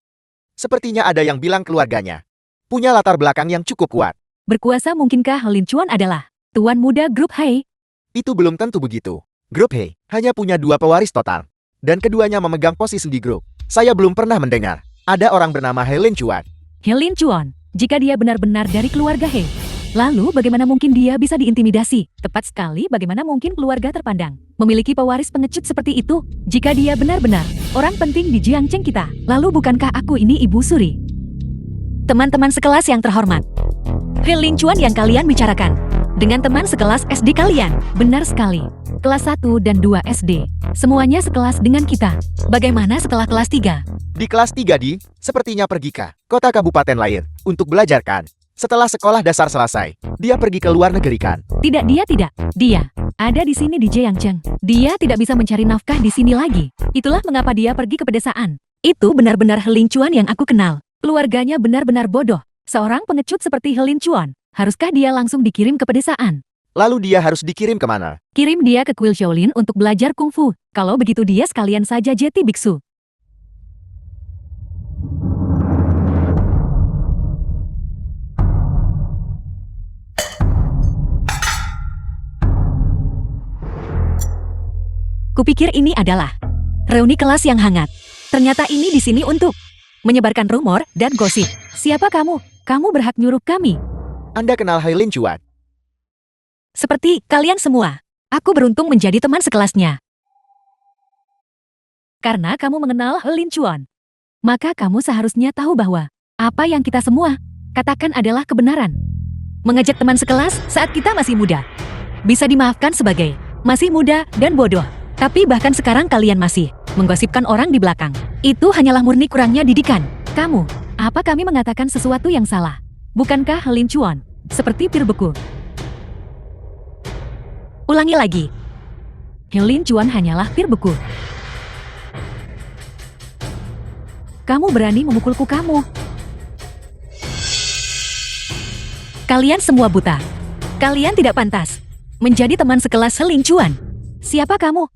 sepertinya ada yang bilang keluarganya punya latar belakang yang cukup kuat. Berkuasa mungkinkah Helin Chuan adalah tuan muda grup Hei? Itu belum tentu begitu. Grup Hei hanya punya 2 pewaris total, dan keduanya memegang posisi di grup. Saya belum pernah mendengar ada orang bernama Helin Chuan. Helin Chuan, jika dia benar-benar dari keluarga Hei, lalu bagaimana mungkin dia bisa diintimidasi? Tepat sekali, bagaimana mungkin keluarga terpandang memiliki pewaris pengecut seperti itu? Jika dia benar-benar orang penting di Jiangcheng kita, lalu bukankah aku ini Ibu Suri? Teman-teman sekelas yang terhormat, Helin Chuan yang kalian bicarakan dengan teman sekelas SD kalian, benar sekali. Kelas 1 dan 2 SD, semuanya sekelas dengan kita. Bagaimana setelah kelas 3? Di kelas 3 sepertinya pergi ke kota kabupaten lain untuk belajar kan. Setelah sekolah dasar selesai, dia pergi ke luar negeri kan? Tidak, dia tidak. Dia ada di sini di Jiangcheng. Dia tidak bisa mencari nafkah di sini lagi. Itulah mengapa dia pergi ke pedesaan. Itu benar-benar Helin Chuan yang aku kenal. Keluarganya benar-benar bodoh. Seorang pengecut seperti Helin Chuan, haruskah dia langsung dikirim ke pedesaan? Lalu dia harus dikirim kemana? Kirim dia ke kuil Shaolin untuk belajar kungfu. Kalau begitu dia sekalian saja jadi biksu. Kupikir ini adalah reuni kelas yang hangat. Ternyata ini di sini untuk menyebarkan rumor dan gosip. Siapa kamu? Kamu berhak nyuruh kami. Anda kenal Helin Chuan? Seperti kalian semua, aku beruntung menjadi teman sekelasnya. Karena kamu mengenal Helin Chuan, maka kamu seharusnya tahu bahwa apa yang kita semua katakan adalah kebenaran. Mengejek teman sekelas saat kita masih muda bisa dimaafkan sebagai masih muda dan bodoh. Tapi bahkan sekarang kalian masih menggosipkan orang di belakang. Itu hanyalah murni kurangnya didikan. Kamu, apa kami mengatakan sesuatu yang salah? Bukankah Helin Chuan seperti pir beku? Ulangi lagi. Helin Chuan hanyalah pir beku. Kamu berani memukulku kamu. Kalian semua buta. Kalian tidak pantas menjadi teman sekelas Helin Chuan. Siapa kamu?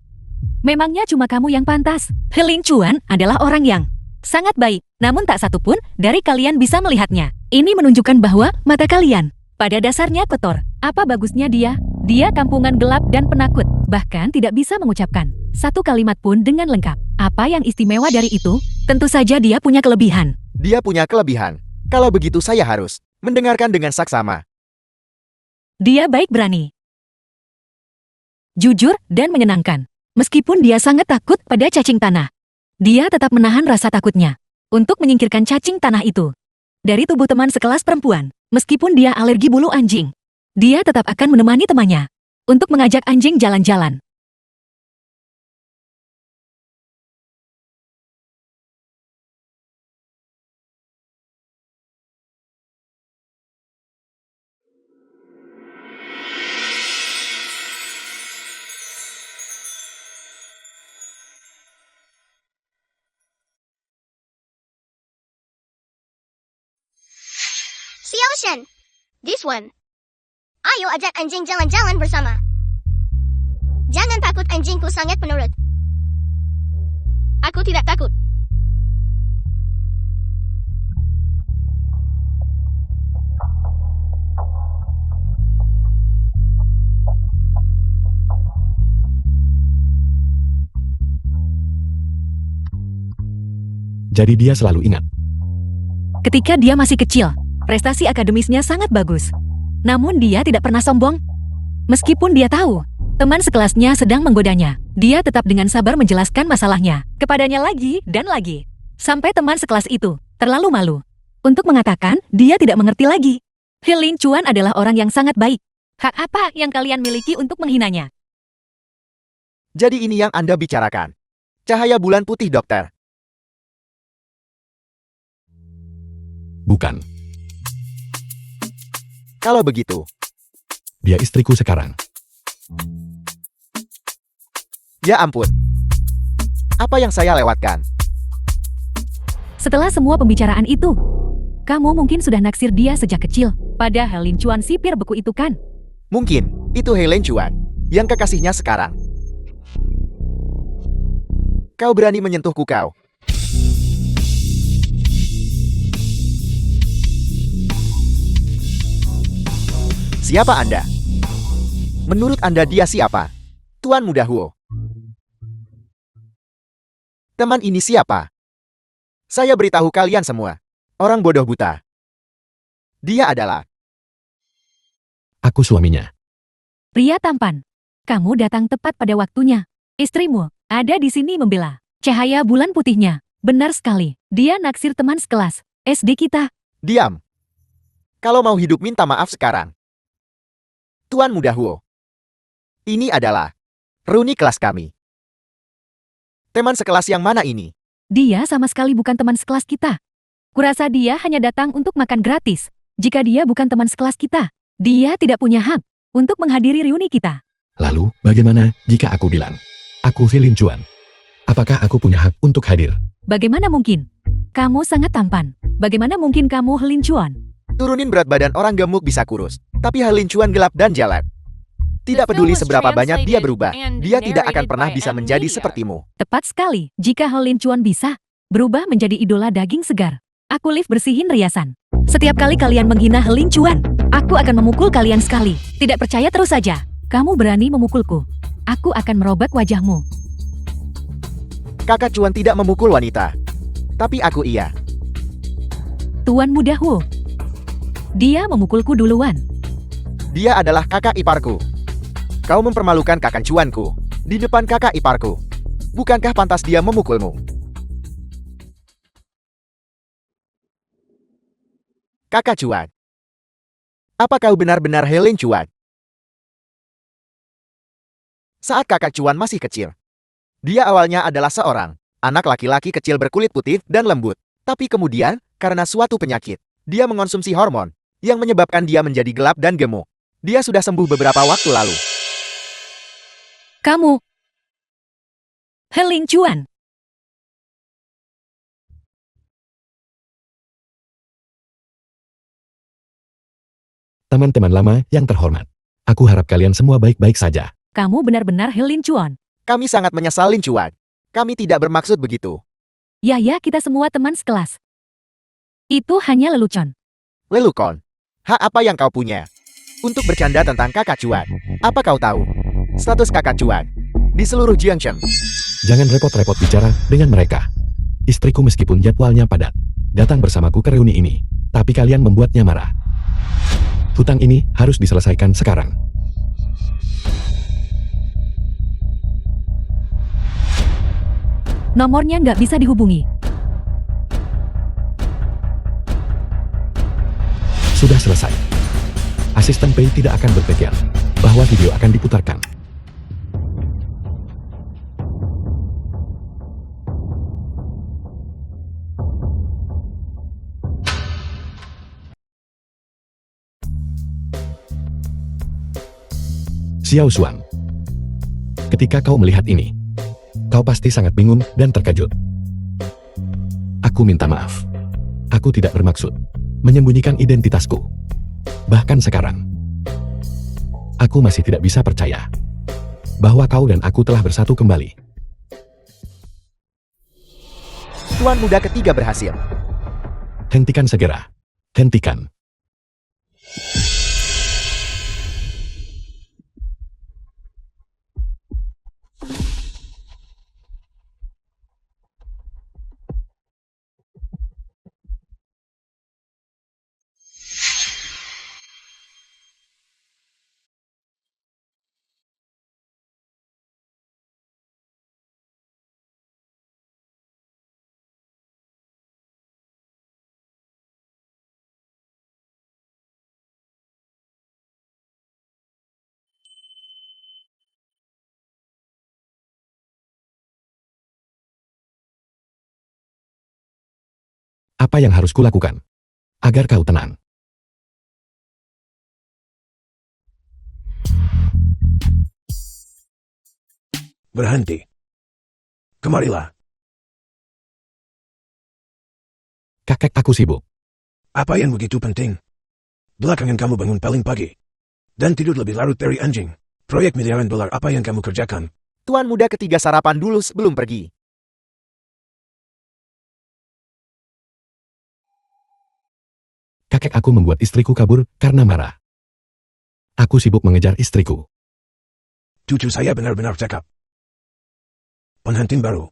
Memangnya cuma kamu yang pantas. Helin Chuan adalah orang yang sangat baik, namun tak satu pun dari kalian bisa melihatnya. Ini menunjukkan bahwa mata kalian pada dasarnya kotor. Apa bagusnya dia? Dia kampungan gelap dan penakut, bahkan tidak bisa mengucapkan satu kalimat pun dengan lengkap. Apa yang istimewa dari itu? Tentu saja dia punya kelebihan. Dia punya kelebihan. Kalau begitu saya harus mendengarkan dengan saksama. Dia baik, berani, jujur, dan menyenangkan. Meskipun dia sangat takut pada cacing tanah, dia tetap menahan rasa takutnya untuk menyingkirkan cacing tanah itu dari tubuh teman sekelas perempuan. Meskipun dia alergi bulu anjing, dia tetap akan menemani temannya untuk mengajak anjing jalan-jalan. Mission. This one. Ayo ajak anjing jalan-jalan bersama. Jangan takut, anjingku sangat penurut. Aku tidak takut. Jadi dia selalu ingat. Ketika dia masih kecil, prestasi akademisnya sangat bagus. Namun dia tidak pernah sombong. Meskipun dia tahu, teman sekelasnya sedang menggodanya, dia tetap dengan sabar menjelaskan masalahnya kepadanya lagi dan lagi. Sampai teman sekelas itu terlalu malu untuk mengatakan dia tidak mengerti lagi. He Lin Chuan adalah orang yang sangat baik. Hak apa yang kalian miliki untuk menghinanya? Jadi ini yang Anda bicarakan. Cahaya bulan putih, dokter. Bukan. Kalau begitu, Dia istriku sekarang. ya ampun. Apa yang saya lewatkan? Setelah semua pembicaraan itu, kamu mungkin sudah naksir dia sejak kecil. Pada He Lin Chuan sipir beku itu kan? Mungkin, itu He Lin Chuan, yang kekasihnya sekarang. Kau berani menyentuhku kau? Siapa Anda? Menurut Anda dia siapa? Tuan Muda Huo. Teman ini siapa? Saya beritahu kalian semua. Orang bodoh buta. Dia adalah... Aku suaminya. Pria tampan. Kamu datang tepat pada waktunya. Istrimu ada di sini membela. Cahaya bulan putihnya. Benar sekali. Dia naksir teman sekelas SD kita. Diam. Kalau mau hidup minta maaf sekarang. Tuan Muda Huo. Ini adalah reuni kelas kami. Teman sekelas yang mana ini? Dia sama sekali bukan teman sekelas kita. Kurasa dia hanya datang untuk makan gratis. Jika dia bukan teman sekelas kita, dia tidak punya hak untuk menghadiri reuni kita. Lalu, bagaimana jika aku bilang, aku He Lin Chuan? Apakah aku punya hak untuk hadir? Bagaimana mungkin? Kamu sangat tampan. Bagaimana mungkin kamu He Lin Chuan? Turunin berat badan orang gemuk bisa kurus. Tapi He Lin Chuan gelap dan jelek. Tidak peduli seberapa banyak dia berubah, dia tidak akan pernah bisa menjadi sepertimu. Tepat sekali. Jika He Lin Chuan bisa berubah menjadi idola daging segar, aku lift bersihin riasan. Setiap kali kalian menghina He Lin Chuan, aku akan memukul kalian sekali. Tidak percaya terus saja. Kamu berani memukulku. Aku akan merobek wajahmu. Kakak Chuan tidak memukul wanita. Tapi aku iya. Tuan Muda Huo. Dia memukulku duluan. Dia adalah kakak iparku. Kau mempermalukan kakak Chuanku di depan kakak iparku. Bukankah pantas dia memukulmu? Kakak Chuan. Apa kau benar-benar He Lin Chuan? Saat kakak Chuan masih kecil, dia awalnya adalah seorang anak laki-laki kecil berkulit putih dan lembut. Tapi kemudian, karena suatu penyakit, dia mengonsumsi hormon yang menyebabkan dia menjadi gelap dan gemuk. Dia sudah sembuh beberapa waktu lalu. Kamu He Lin Chuan. Teman-teman lama yang terhormat, aku harap kalian semua baik-baik saja. Kamu benar-benar He Lin Chuan. Kami sangat menyesal Lin Chuan. Kami tidak bermaksud begitu. Ya, kita semua teman sekelas. Itu hanya lelucon. Lelukon. Hak apa yang kau punya? Untuk bercanda tentang kakak Chuan. Apa kau tahu? Status kakak Chuan di seluruh Jiangsheng. Jangan repot-repot bicara dengan mereka. Istriku meskipun jadwalnya padat, datang bersamaku ke reuni ini. Tapi kalian membuatnya marah. Hutang ini harus diselesaikan sekarang. Nomornya nggak bisa dihubungi. Sudah selesai. Asisten Pei tidak akan berpikir bahwa video akan diputarkan. Xiao Xuan, ketika kau melihat ini, kau pasti sangat bingung dan terkejut. Aku minta maaf. Aku tidak bermaksud menyembunyikan identitasku. Bahkan sekarang, aku masih tidak bisa percaya bahwa kau dan aku telah bersatu kembali. Tuan muda ketiga berhasil. Hentikan segera. Hentikan. Apa yang harus kulakukan agar kau tenang? Berhenti. Kemarilah. Kakek, aku sibuk. Apa yang begitu penting? Belakangan kamu bangun paling pagi. Dan tidur lebih larut dari anjing. Proyek miliaran dolar apa yang kamu kerjakan? Tuan muda ketiga sarapan dulu sebelum pergi. Kakek, aku membuat istriku kabur karena marah. Aku sibuk mengejar istriku. Cucu saya benar-benar cakap. Pengantin baru.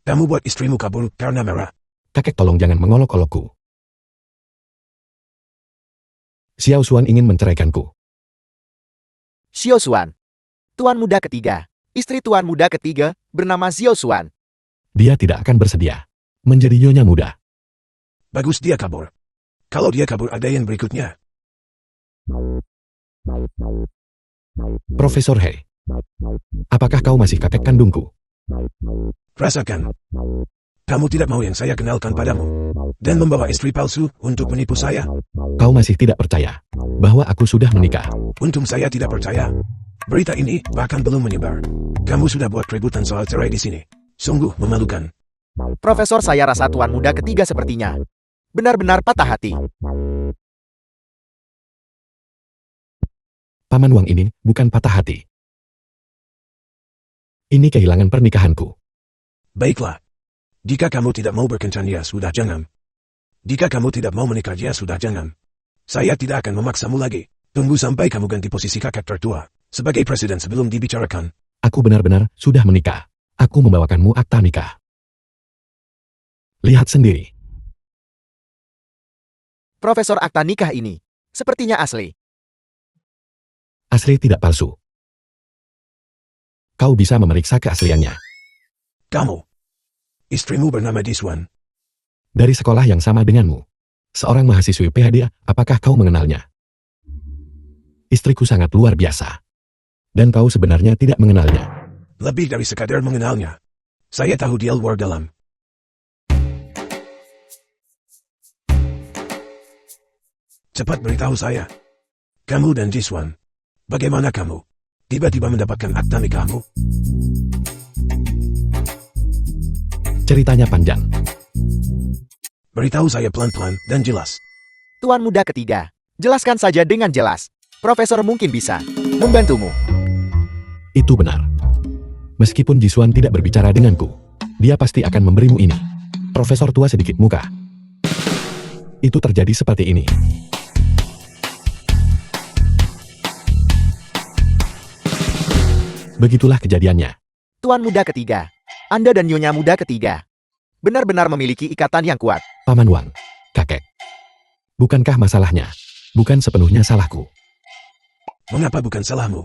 Kamu buat istrimu kabur karena marah. Kakek, tolong jangan mengolok-olokku. Xiao Xuan ingin menceraikanku. Xiao Xuan. Tuan muda ketiga. Istri tuan muda ketiga bernama Xiao Xuan. Dia tidak akan bersedia menjadi nyonya muda. Bagus dia kabur. Kalau dia kabur ada yang berikutnya. Profesor He, apakah kau masih kakek kandungku? Rasakan. Kamu tidak mau yang saya kenalkan padamu. Dan membawa istri palsu untuk menipu saya. Kau masih tidak percaya bahwa aku sudah menikah. Untung saya tidak percaya. Berita ini bahkan belum menyebar. Kamu sudah buat keributan soal cerai di sini. Sungguh memalukan. Profesor, saya rasa tuan muda ketiga sepertinya benar-benar patah hati. Paman Wang ini bukan patah hati. Ini kehilangan pernikahanku. Baiklah. Jika kamu tidak mau berkencan ya sudah jangan. Jika kamu tidak mau menikah ya sudah jangan. Saya tidak akan memaksamu lagi. Tunggu sampai kamu ganti posisi kakak tertua sebagai presiden sebelum dibicarakan. Aku benar-benar sudah menikah. Aku membawakanmu akta nikah. Lihat sendiri. Profesor, akta nikah ini sepertinya asli. Asli, tidak palsu. Kau bisa memeriksa keasliannya. Kamu. Istrimu bernama Diswan. Dari sekolah yang sama denganmu. Seorang mahasiswi PhD, apakah kau mengenalnya? Istriku sangat luar biasa. Dan kau sebenarnya tidak mengenalnya. Lebih dari sekadar mengenalnya. Saya tahu dia luar dalam. Cepat beritahu saya. Kamu dan Jiswan. Bagaimana kamu? Tiba-tiba mendapatkan akta nikahmu? Ceritanya panjang. Beritahu saya pelan-pelan dan jelas. Tuan muda ketiga, jelaskan saja dengan jelas. Profesor mungkin bisa membantumu. Itu benar. Meskipun Jiswan tidak berbicara denganku, dia pasti akan memberimu ini. Profesor tua sedikit muka. Itu terjadi seperti ini. Begitulah kejadiannya. Tuan muda ketiga, Anda dan nyonya muda ketiga benar-benar memiliki ikatan yang kuat. Paman Wang, kakek. Bukankah masalahnya bukan sepenuhnya salahku? Mengapa bukan salahmu?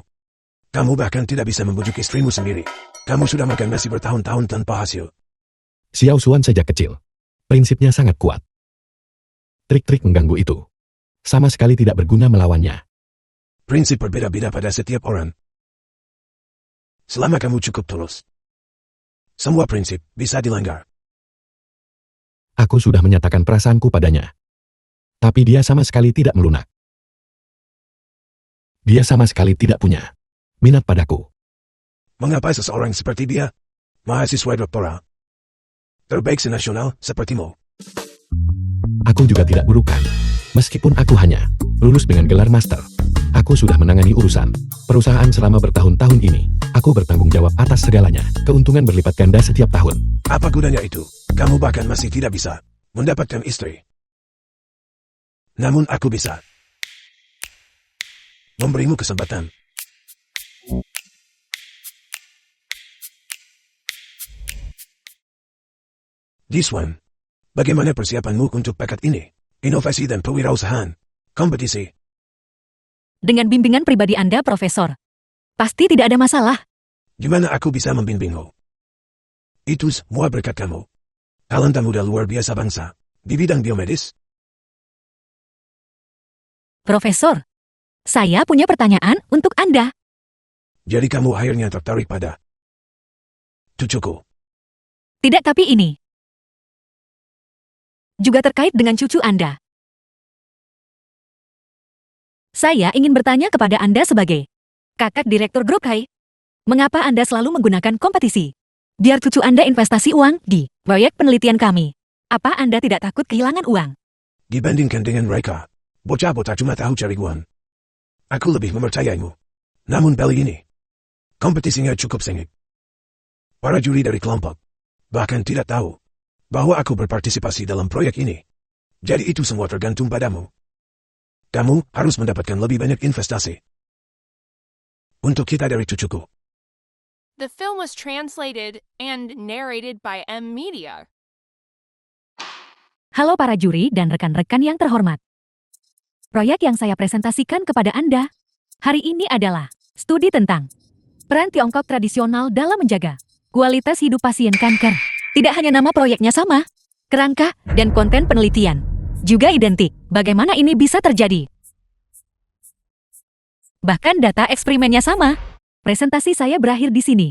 Kamu bahkan tidak bisa membujuk istrimu sendiri. Kamu sudah makan nasi bertahun-tahun tanpa hasil. Xiao Xuan sejak kecil. Prinsipnya sangat kuat. Trik-trik mengganggu itu sama sekali tidak berguna melawannya. Prinsip berbeda-beda pada setiap orang. Selama kamu cukup tulus, semua prinsip bisa dilanggar. Aku sudah menyatakan perasaanku padanya. Tapi dia sama sekali tidak melunak. Dia sama sekali tidak punya minat padaku. Mengapa seseorang seperti dia, mahasiswa doktoral, terbaik senasional sepertimu? Aku juga tidak burukan. Meskipun aku hanya lulus dengan gelar master. Aku sudah menangani urusan perusahaan selama bertahun-tahun ini. Aku bertanggung jawab atas segalanya. Keuntungan berlipat ganda setiap tahun. Apa gunanya itu? Kamu bahkan masih tidak bisa mendapatkan istri. Namun aku bisa memberimu kesempatan. This one. Bagaimana persiapanmu untuk paket ini? Inovasi dan pewirausahaan. Kompetisi. Dengan bimbingan pribadi Anda, Profesor. Pasti tidak ada masalah. Gimana aku bisa membimbingmu? Itu semua berkat kamu. Talenta muda luar biasa bangsa. Di bidang biomedis. Profesor, saya punya pertanyaan untuk Anda. Jadi kamu akhirnya tertarik pada cucuku. Tidak, tapi ini juga terkait dengan cucu Anda. Saya ingin bertanya kepada Anda sebagai kakak direktur Grokai. Mengapa Anda selalu menggunakan kompetisi? Biar cucu Anda investasi uang di proyek penelitian kami. Apa Anda tidak takut kehilangan uang? Dibandingkan dengan mereka, bocah-bocah cuma tahu cari uang. Aku lebih mempercayaimu. Namun kali ini, kompetisinya cukup sengit. Para juri dari kelompok bahkan tidak tahu bahwa aku berpartisipasi dalam proyek ini. Jadi itu semua tergantung padamu. Kamu harus mendapatkan lebih banyak investasi. Untuk kita dari cucuku. The film was translated and narrated by M Media. Halo para juri dan rekan-rekan yang terhormat. Proyek yang saya presentasikan kepada Anda hari ini adalah studi tentang peran Tiongkok tradisional dalam menjaga kualitas hidup pasien kanker. Tidak hanya nama proyeknya sama, kerangka dan konten penelitian juga identik. Bagaimana ini bisa terjadi? Bahkan data eksperimennya sama. Presentasi saya berakhir di sini.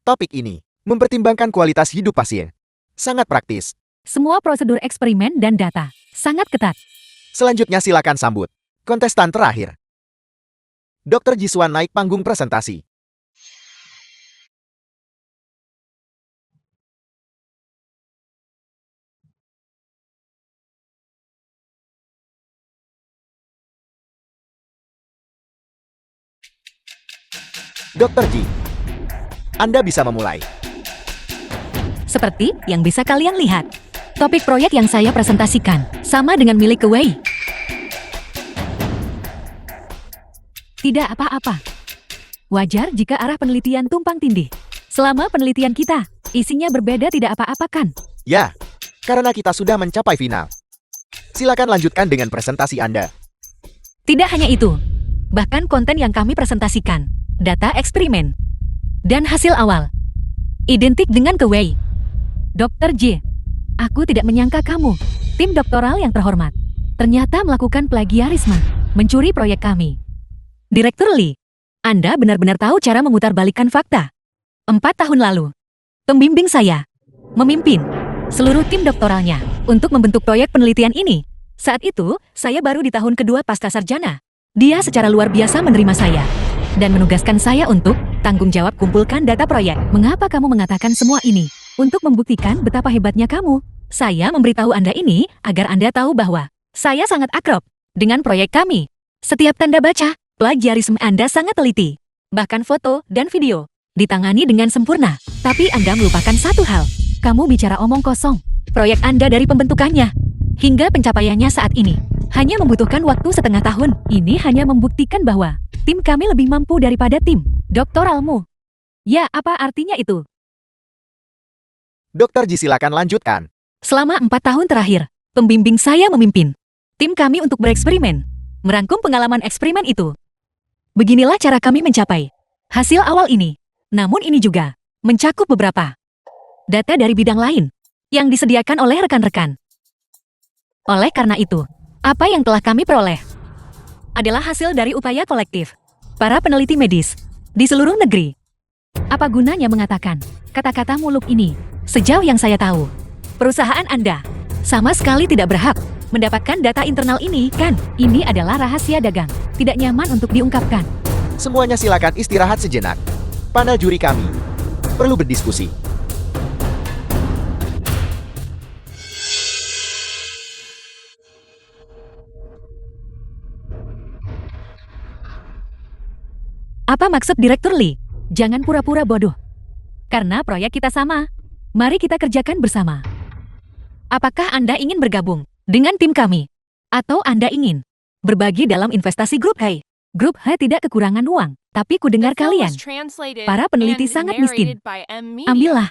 Topik ini mempertimbangkan kualitas hidup pasien. Sangat praktis. Semua prosedur eksperimen dan data sangat ketat. Selanjutnya silakan sambut kontestan terakhir. Dr. Jiswan naik panggung presentasi. Dr. Ji, Anda bisa memulai. Seperti yang bisa kalian lihat, topik proyek yang saya presentasikan sama dengan milik Wei. Tidak apa-apa. Wajar jika arah penelitian tumpang tindih. Selama penelitian kita, isinya berbeda tidak apa-apa kan? Ya, karena kita sudah mencapai final. Silakan lanjutkan dengan presentasi Anda. Tidak hanya itu. Bahkan konten yang kami presentasikan, data eksperimen, dan hasil awal, identik dengan Wei. Dr. J, aku tidak menyangka kamu, tim doktoral yang terhormat, ternyata melakukan plagiarisme, mencuri proyek kami. Direktur Lee, Anda benar-benar tahu cara memutarbalikkan fakta. 4 tahun lalu, pembimbing saya memimpin seluruh tim doktoralnya untuk membentuk proyek penelitian ini. Saat itu, saya baru di tahun kedua pasca sarjana. Dia secara luar biasa menerima saya dan menugaskan saya untuk tanggung jawab kumpulkan data proyek. Mengapa kamu mengatakan semua ini? Untuk membuktikan betapa hebatnya kamu. Saya memberitahu Anda ini agar Anda tahu bahwa saya sangat akrab dengan proyek kami. Setiap tanda baca, plagiarisme Anda sangat teliti. Bahkan foto dan video ditangani dengan sempurna. Tapi Anda melupakan satu hal. Kamu bicara omong kosong. Proyek Anda dari pembentukannya hingga pencapaiannya saat ini hanya membutuhkan waktu setengah tahun. Ini hanya membuktikan bahwa tim kami lebih mampu daripada tim doktoralmu. Ya, apa artinya itu? Dr. Ji, silakan lanjutkan. Selama 4 tahun terakhir, pembimbing saya memimpin tim kami untuk bereksperimen, merangkum pengalaman eksperimen itu. Beginilah cara kami mencapai hasil awal ini. Namun ini juga mencakup beberapa data dari bidang lain yang disediakan oleh rekan-rekan. Oleh karena itu, apa yang telah kami peroleh adalah hasil dari upaya kolektif para peneliti medis di seluruh negeri. Apa gunanya mengatakan kata-kata muluk ini? Sejauh yang saya tahu, perusahaan Anda sama sekali tidak berhak mendapatkan data internal ini, kan? Ini adalah rahasia dagang, tidak nyaman untuk diungkapkan. Semuanya silakan istirahat sejenak. Panel juri kami Perlu berdiskusi. Apa maksud Direktur Lee? Jangan pura-pura bodoh. Karena proyek kita sama. Mari kita kerjakan bersama. Apakah Anda ingin bergabung dengan tim kami? Atau Anda ingin berbagi dalam investasi Grup Hai? Grup Hai tidak kekurangan uang, tapi ku dengar The film kalian. was translated Para peneliti and sangat miskin. narrated by M. Media. Ambillah.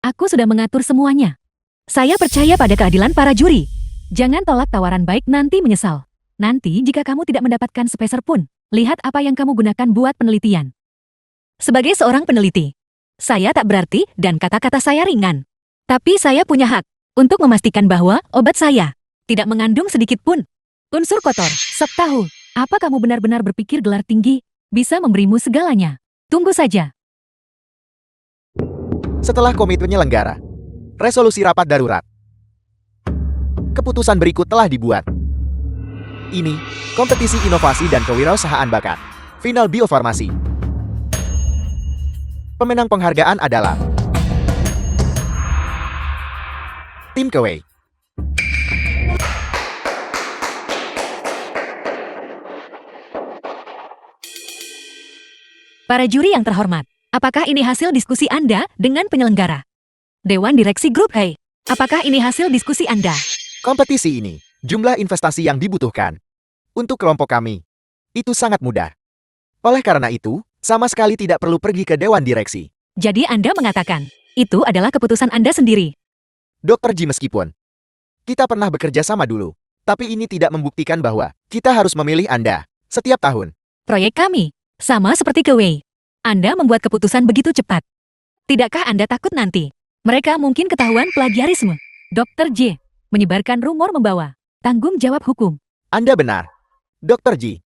Aku sudah mengatur semuanya. Saya percaya pada keadilan para juri. Jangan tolak tawaran baik nanti menyesal. Nanti jika kamu tidak mendapatkan sepeser pun, lihat apa yang kamu gunakan buat penelitian. Sebagai seorang peneliti, saya tak berarti dan kata-kata saya ringan. Tapi saya punya hak untuk memastikan bahwa obat saya tidak mengandung sedikit pun unsur kotor. Sok tahu, apa kamu benar-benar berpikir gelar tinggi bisa memberimu segalanya? Tunggu saja. Setelah komite penyelenggara, resolusi rapat darurat, keputusan berikut telah dibuat. Ini, kompetisi inovasi dan kewirausahaan bakat. Final biofarmasi. Pemenang penghargaan adalah Tim Kewei. Para juri yang terhormat, apakah ini hasil diskusi Anda dengan penyelenggara? Dewan Direksi Grup Hai, apakah ini hasil diskusi Anda? Kompetisi ini, jumlah investasi yang dibutuhkan untuk kelompok kami, itu sangat mudah. Oleh karena itu, sama sekali tidak perlu pergi ke Dewan Direksi. Jadi Anda mengatakan, itu adalah keputusan Anda sendiri. Dr. Ji, meskipun kita pernah bekerja sama dulu, tapi ini tidak membuktikan bahwa kita harus memilih Anda setiap tahun. Proyek kami, sama seperti Kewei. Anda membuat keputusan begitu cepat. Tidakkah Anda takut nanti mereka mungkin ketahuan plagiarisme? Dr. J. menyebarkan rumor membawa tanggung jawab hukum. Anda benar, Dr. Ji.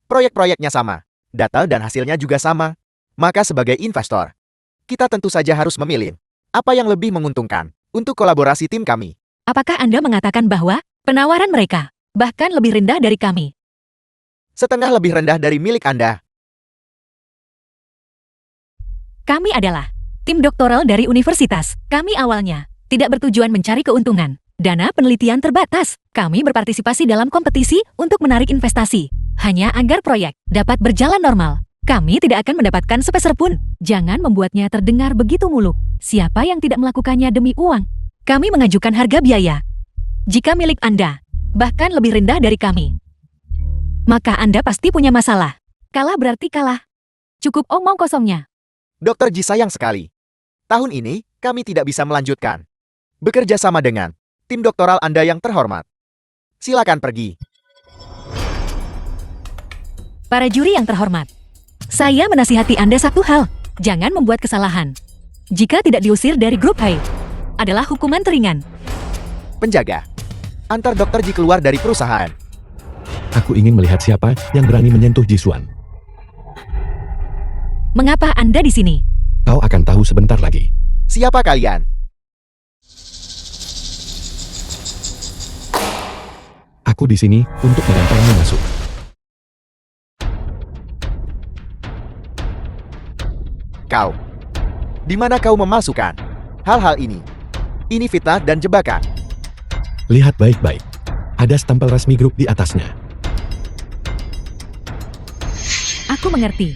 Proyek-proyeknya sama, data dan hasilnya juga sama. Maka sebagai investor, kita tentu saja harus memilih apa yang lebih menguntungkan untuk kolaborasi tim kami. Apakah Anda mengatakan bahwa penawaran mereka bahkan lebih rendah dari kami? Setengah lebih rendah dari milik Anda. Kami adalah tim doktoral dari universitas. Kami awalnya tidak bertujuan mencari keuntungan. Dana penelitian terbatas. Kami berpartisipasi dalam kompetisi untuk menarik investasi. Hanya agar proyek dapat berjalan normal. Kami tidak akan mendapatkan sepeser pun. Jangan membuatnya terdengar begitu muluk. Siapa yang tidak melakukannya demi uang? Kami mengajukan harga biaya. Jika milik Anda bahkan lebih rendah dari kami, maka Anda pasti punya masalah. Kalah berarti kalah. Cukup omong kosongnya. Dr. Ji, sayang sekali. Tahun ini, kami tidak bisa melanjutkan bekerja sama dengan tim doktoral Anda yang terhormat. Silakan pergi. Para juri yang terhormat, saya menasihati Anda satu hal. Jangan membuat kesalahan. Jika tidak diusir dari Grup Hai, adalah hukuman teringan. Penjaga, antar Dr. Ji keluar dari perusahaan. Aku ingin melihat siapa yang berani menyentuh Jisuan. Mengapa Anda di sini? Kau akan tahu sebentar lagi. Siapa kalian? Aku di sini untuk mengantarmu masuk. Kau. Di mana kau memasukkan hal-hal ini? Ini fitnah dan jebakan. Lihat baik-baik. Ada stempel resmi grup di atasnya. Aku mengerti.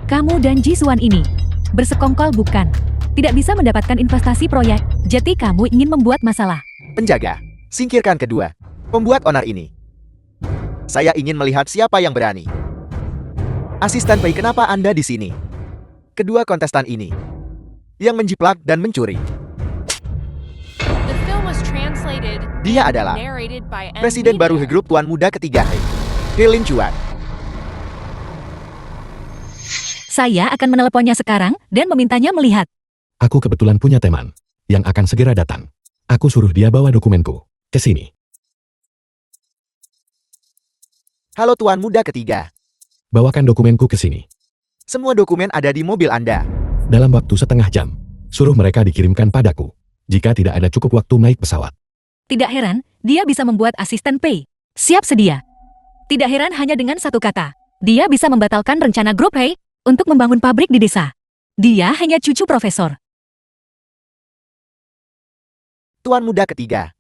Kamu dan Jisuan ini bersekongkol bukan? Tidak bisa mendapatkan investasi proyek, jadi kamu ingin membuat masalah. Penjaga, singkirkan kedua pembuat onar ini. Saya ingin melihat siapa yang berani. Asisten Pei, kenapa Anda di sini? Kedua kontestan ini yang menjiplak dan mencuri. The film was translated Dia and adalah narrated by M. Presiden baru Media. grup Tuan Muda ketiga, Lin Chuan. Saya akan meneleponnya sekarang dan memintanya melihat. Aku kebetulan punya teman yang akan segera datang. Aku suruh dia bawa dokumenku ke sini. Halo Tuan Muda ketiga. Bawakan dokumenku ke sini. Semua dokumen ada di mobil Anda. Dalam waktu setengah jam, suruh mereka dikirimkan padaku. Jika tidak ada cukup waktu naik pesawat. Tidak heran, dia bisa membuat asisten Pei siap sedia. Tidak heran hanya dengan satu kata. Dia bisa membatalkan rencana Grup Hai untuk membangun pabrik di desa. Dia hanya cucu profesor. Tuan muda ketiga.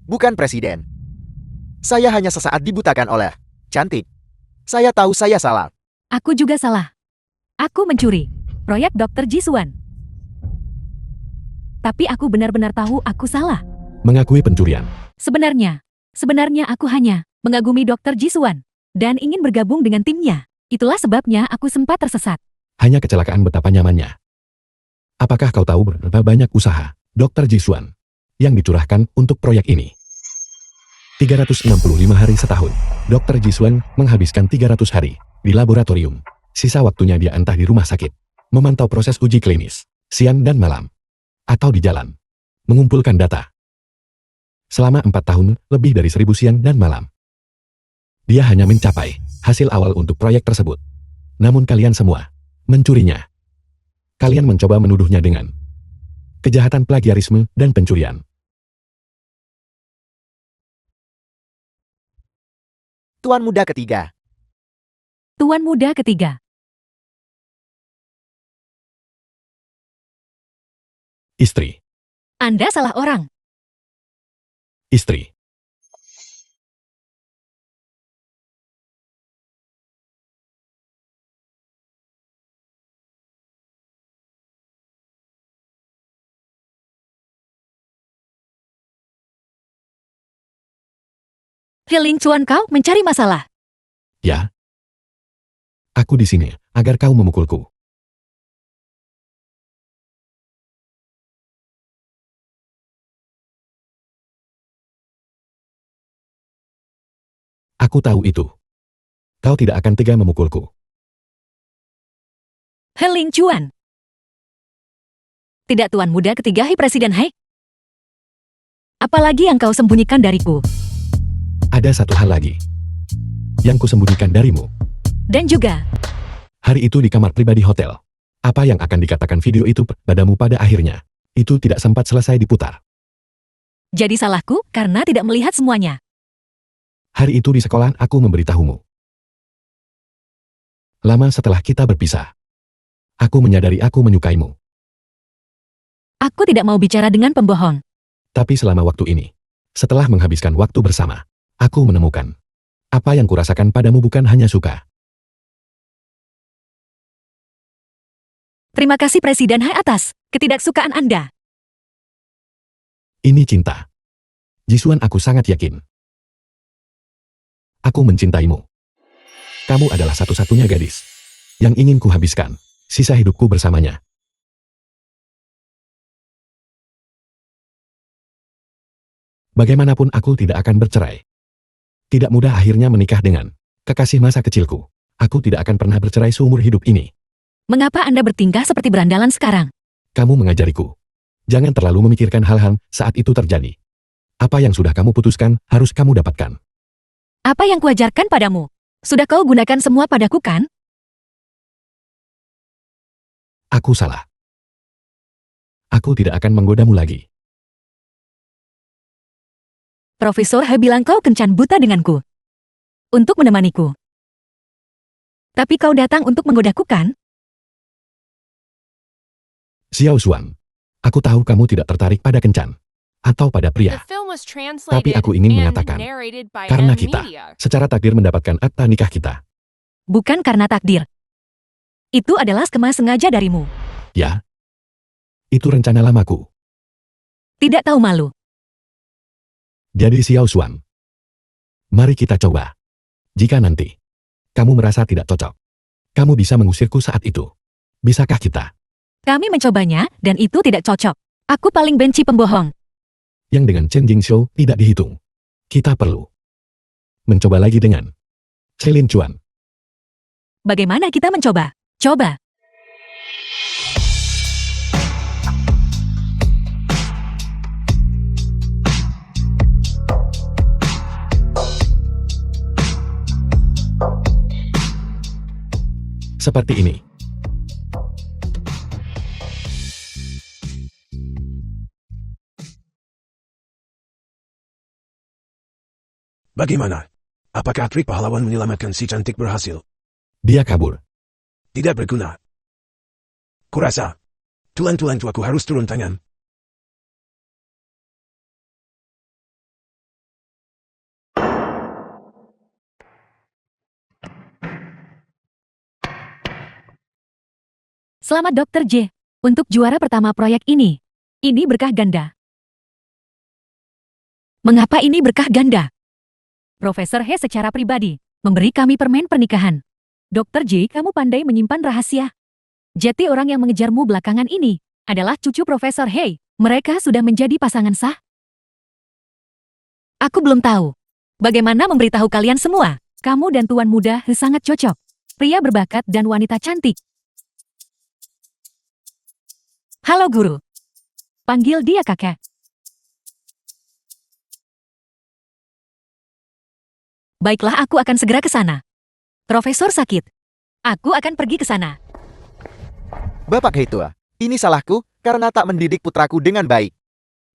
Bukan presiden. Saya hanya sesaat dibutakan oleh cantik. Saya tahu saya salah. Aku juga salah. Aku mencuri proyek Dr. Jisuan. Tapi aku benar-benar tahu aku salah. Mengakui pencurian. Sebenarnya aku hanya mengagumi Dr. Jisuan dan ingin bergabung dengan timnya. Itulah sebabnya aku sempat tersesat. Hanya kecelakaan betapa nyamannya. Apakah kau tahu berapa banyak usaha Dr. Jisuan yang dicurahkan untuk proyek ini? 365 hari setahun, Dr. Jisuan menghabiskan 300 hari di laboratorium. Sisa waktunya dia entah di rumah sakit, memantau proses uji klinis, siang dan malam, atau di jalan, mengumpulkan data. Selama 4 tahun, lebih dari 1000 siang dan malam. Dia hanya mencapai hasil awal untuk proyek tersebut. Namun kalian semua mencurinya. Kalian mencoba menuduhnya dengan kejahatan plagiarisme dan pencurian. Tuan muda ketiga. Tuan muda ketiga. Istri. Anda salah orang. Istri. Heling Chuan, kau mencari masalah. Ya. Aku di sini agar kau memukulku. Aku tahu itu. Kau tidak akan tega memukulku. Heling Chuan. Tidak, Tuan muda ketiga, hai Presiden, hai. Apalagi yang kau sembunyikan dariku? Ada satu hal lagi yang kusembunyikan darimu. Dan juga, Hari itu di kamar pribadi hotel. Apa yang akan dikatakan video itu padamu pada akhirnya? Itu tidak sempat selesai diputar. jadi salahku karena tidak melihat semuanya. Hari itu di sekolah aku memberitahumu. Lama setelah kita berpisah, aku menyadari aku menyukaimu. Aku tidak mau bicara dengan pembohong. Tapi selama waktu ini, setelah menghabiskan waktu bersama, aku menemukan apa yang kurasakan padamu bukan hanya suka. Terima kasih Presiden, hai, atas ketidaksukaan Anda. Ini cinta. Jisuan, aku sangat yakin. Aku mencintaimu. Kamu adalah satu-satunya gadis yang ingin kuhabiskan sisa hidupku bersamanya. Bagaimanapun aku tidak akan bercerai. Tidak mudah akhirnya menikah dengan kekasih masa kecilku. Aku tidak akan pernah bercerai seumur hidup ini. Mengapa Anda bertingkah seperti berandalan sekarang? Kamu mengajariku. Jangan terlalu memikirkan hal-hal saat itu terjadi. Apa yang sudah kamu putuskan, harus kamu dapatkan. Apa yang kuajarkan padamu? Sudah kau gunakan semua padaku, kan? Aku salah. Aku tidak akan menggodamu lagi. Profesor He bilang kau kencan buta denganku. Untuk menemaniku. Tapi kau datang untuk menggodaku, kan? Xiao Xuan, aku tahu kamu tidak tertarik pada kencan atau pada The pria. film was translated Tapi aku ingin and mengatakan, narrated by karena M kita Media. secara takdir mendapatkan akta nikah kita. Bukan karena takdir. Itu adalah skema sengaja darimu. Ya, itu rencana lamaku. Tidak tahu malu. Jadi Xiao Xuan, mari kita coba. Jika nanti kamu merasa tidak cocok, kamu bisa mengusirku saat itu. Bisakah kita? Kami mencobanya, dan itu tidak cocok. Aku paling benci pembohong. Yang dengan Chen Jingxiu tidak dihitung. Kita perlu mencoba lagi dengan Celine Chuan. Bagaimana kita mencoba? Coba. Seperti ini. Bagaimana? Apakah trik pahlawan menyelamatkan si cantik berhasil? Dia kabur. Tidak berguna. Kurasa. Tuan-tuan tuaku harus turun tangan. Selamat Dr. J. Untuk juara pertama proyek ini. Ini berkah ganda. Mengapa ini berkah ganda? Profesor He secara pribadi memberi kami permen pernikahan. Dr. J, kamu pandai menyimpan rahasia. Jadi orang yang mengejarmu belakangan ini adalah cucu Profesor He. Mereka sudah menjadi pasangan sah. Aku belum tahu. Bagaimana memberitahu kalian semua? Kamu dan tuan muda He sangat cocok. Pria berbakat dan wanita cantik. Halo guru. Panggil dia kakek. Baiklah, aku akan segera ke sana. Profesor sakit. Aku akan pergi ke sana. Bapak Heitua, ini salahku karena tak mendidik putraku dengan baik.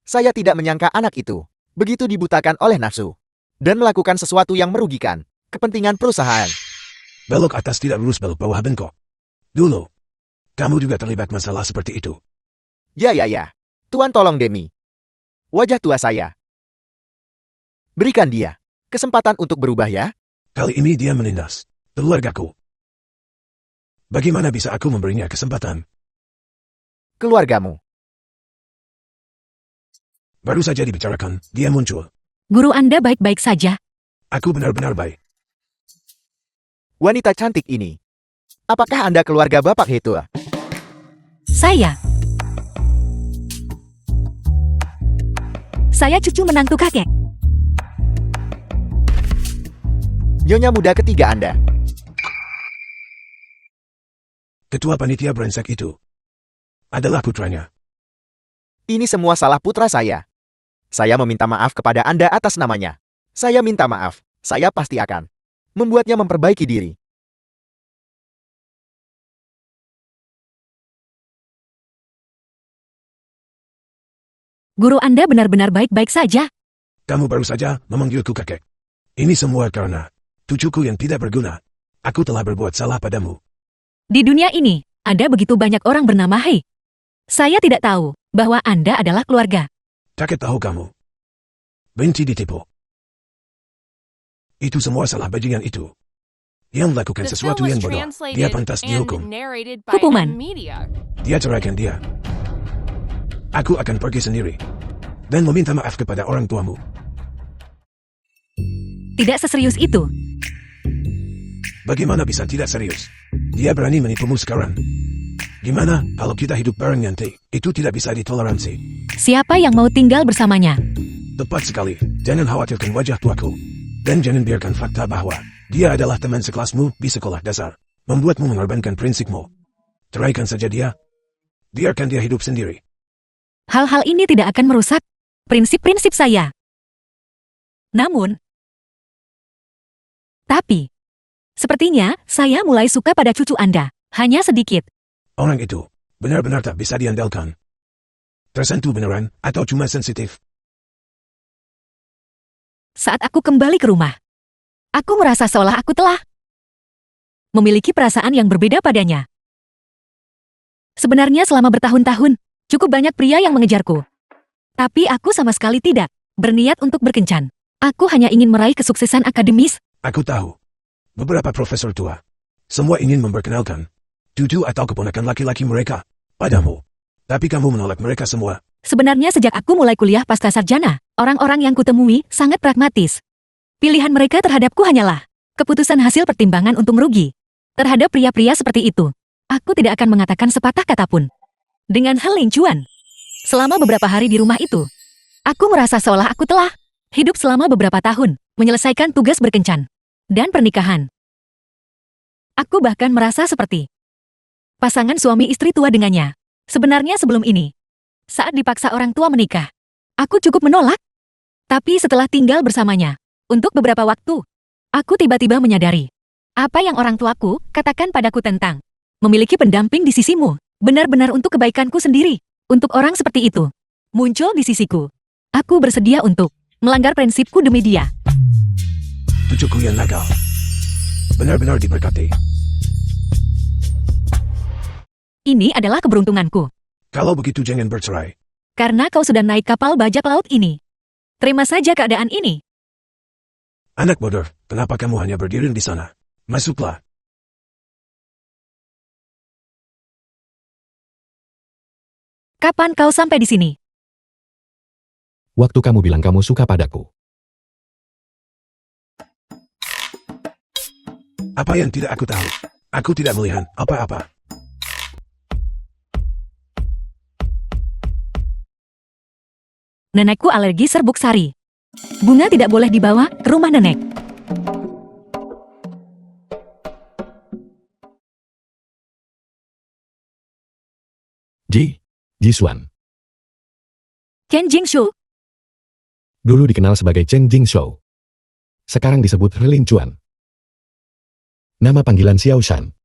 Saya tidak menyangka anak itu begitu dibutakan oleh nafsu dan melakukan sesuatu yang merugikan kepentingan perusahaan. Belok atas tidak lurus, belok bawah bengkok. Dulu, kamu juga terlibat masalah seperti itu. Ya. Tuan tolong Demi. Wajah tua saya. Berikan dia kesempatan untuk berubah ya. Kali ini dia menindas keluargaku. Bagaimana bisa aku memberinya kesempatan? Keluargamu. Baru saja dibicarakan, dia muncul. Guru Anda baik-baik saja. Aku benar-benar baik. Wanita cantik ini. Apakah Anda keluarga Bapak Heitua? Saya cucu menantu kakek. Nyonya muda ketiga Anda. Ketua panitia brengsek itu adalah putranya. Ini semua salah putra saya. Saya meminta maaf kepada Anda atas namanya. Saya minta maaf. Saya pasti akan membuatnya memperbaiki diri. Guru Anda benar-benar baik-baik saja. Kamu baru saja memanggilku kakek. Ini semua karena cucuku yang tidak berguna. Aku telah berbuat salah padamu. Di dunia ini, ada begitu banyak orang bernama Hei. Saya tidak tahu bahwa Anda adalah keluarga. Kakek tahu kamu benci ditipu. Itu semua salah bajingan itu. Yang melakukan The sesuatu film yang was bodoh. Dia translated pantas dihukum. and narrated by Hukuman. Media. Dia ceraikan dia. Aku akan pergi sendiri dan meminta maaf kepada orang tuamu. Tidak seserius itu. Bagaimana bisa tidak serius? Dia berani menipumu sekarang. Gimana kalau kita hidup bareng nanti? Itu tidak bisa ditoleransi. Siapa yang mau tinggal bersamanya? Tepat sekali. Jangan khawatirkan wajah tuaku. Dan jangan biarkan fakta bahwa dia adalah teman sekelasmu di sekolah dasar membuatmu mengorbankan prinsipmu. Ceraikan saja dia. Biarkan dia hidup sendiri. Hal-hal ini tidak akan merusak prinsip-prinsip saya. Tapi, sepertinya saya mulai suka pada cucu Anda. Hanya sedikit. Orang itu benar-benar tak bisa diandalkan. Tersentuh beneran atau cuma sensitif? Saat aku kembali ke rumah, aku merasa seolah aku telah memiliki perasaan yang berbeda padanya. Sebenarnya selama bertahun-tahun, cukup banyak pria yang mengejarku. Tapi aku sama sekali tidak berniat untuk berkencan. Aku hanya ingin meraih kesuksesan akademis. Aku tahu. Beberapa profesor tua semua ingin memperkenalkan cucu atau keponakan laki-laki mereka padamu. Tapi kamu menolak mereka semua. Sebenarnya sejak aku mulai kuliah pasca sarjana, orang-orang yang kutemui sangat pragmatis. Pilihan mereka terhadapku hanyalah keputusan hasil pertimbangan untung rugi. Terhadap pria-pria seperti itu, aku tidak akan mengatakan sepatah kata pun. Dengan He Cuan, selama beberapa hari di rumah itu, aku merasa seolah aku telah hidup selama beberapa tahun, menyelesaikan tugas berkencan dan pernikahan. Aku bahkan merasa seperti pasangan suami istri tua dengannya. Sebenarnya sebelum ini, saat dipaksa orang tua menikah, aku cukup menolak. Tapi setelah tinggal bersamanya, untuk beberapa waktu, aku tiba-tiba menyadari apa yang orang tuaku katakan padaku tentang memiliki pendamping di sisimu, benar-benar untuk kebaikanku sendiri. Untuk orang seperti itu muncul di sisiku, aku bersedia untuk melanggar prinsipku demi dia. Cucuku yang nakal benar-benar diberkati. Ini adalah keberuntunganku. Kalau begitu jangan bercerai. Karena kau sudah naik kapal bajak laut ini. Terima saja keadaan ini. Anak bodoh, kenapa kamu hanya berdiri di sana? Masuklah. Kapan kau sampai di sini? Waktu kamu bilang kamu suka padaku. Apa yang tidak aku tahu? Aku tidak melihat apa-apa. Nenekku alergi serbuk sari. Bunga tidak boleh dibawa ke rumah nenek. Jisuan. Chen Jingshu. Dulu dikenal sebagai Chen Jingshou. Sekarang disebut Lin Chuan. Nama panggilan Xiao Shan.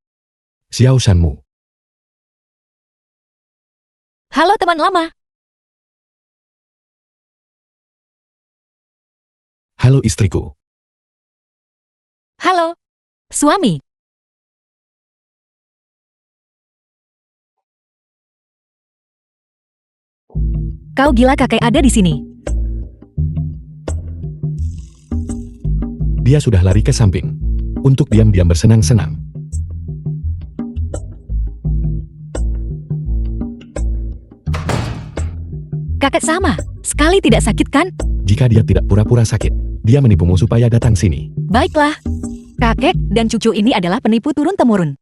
Xiao Shanmu. Halo teman lama. Halo istriku. Halo, suami. Kau gila, kakek ada di sini. Dia sudah lari ke samping. Untuk diam-diam bersenang-senang. Kakek sama, sekali tidak sakit kan? Jika dia tidak pura-pura sakit, dia menipumu supaya datang sini. Baiklah. Kakek dan cucu ini adalah penipu turun-temurun.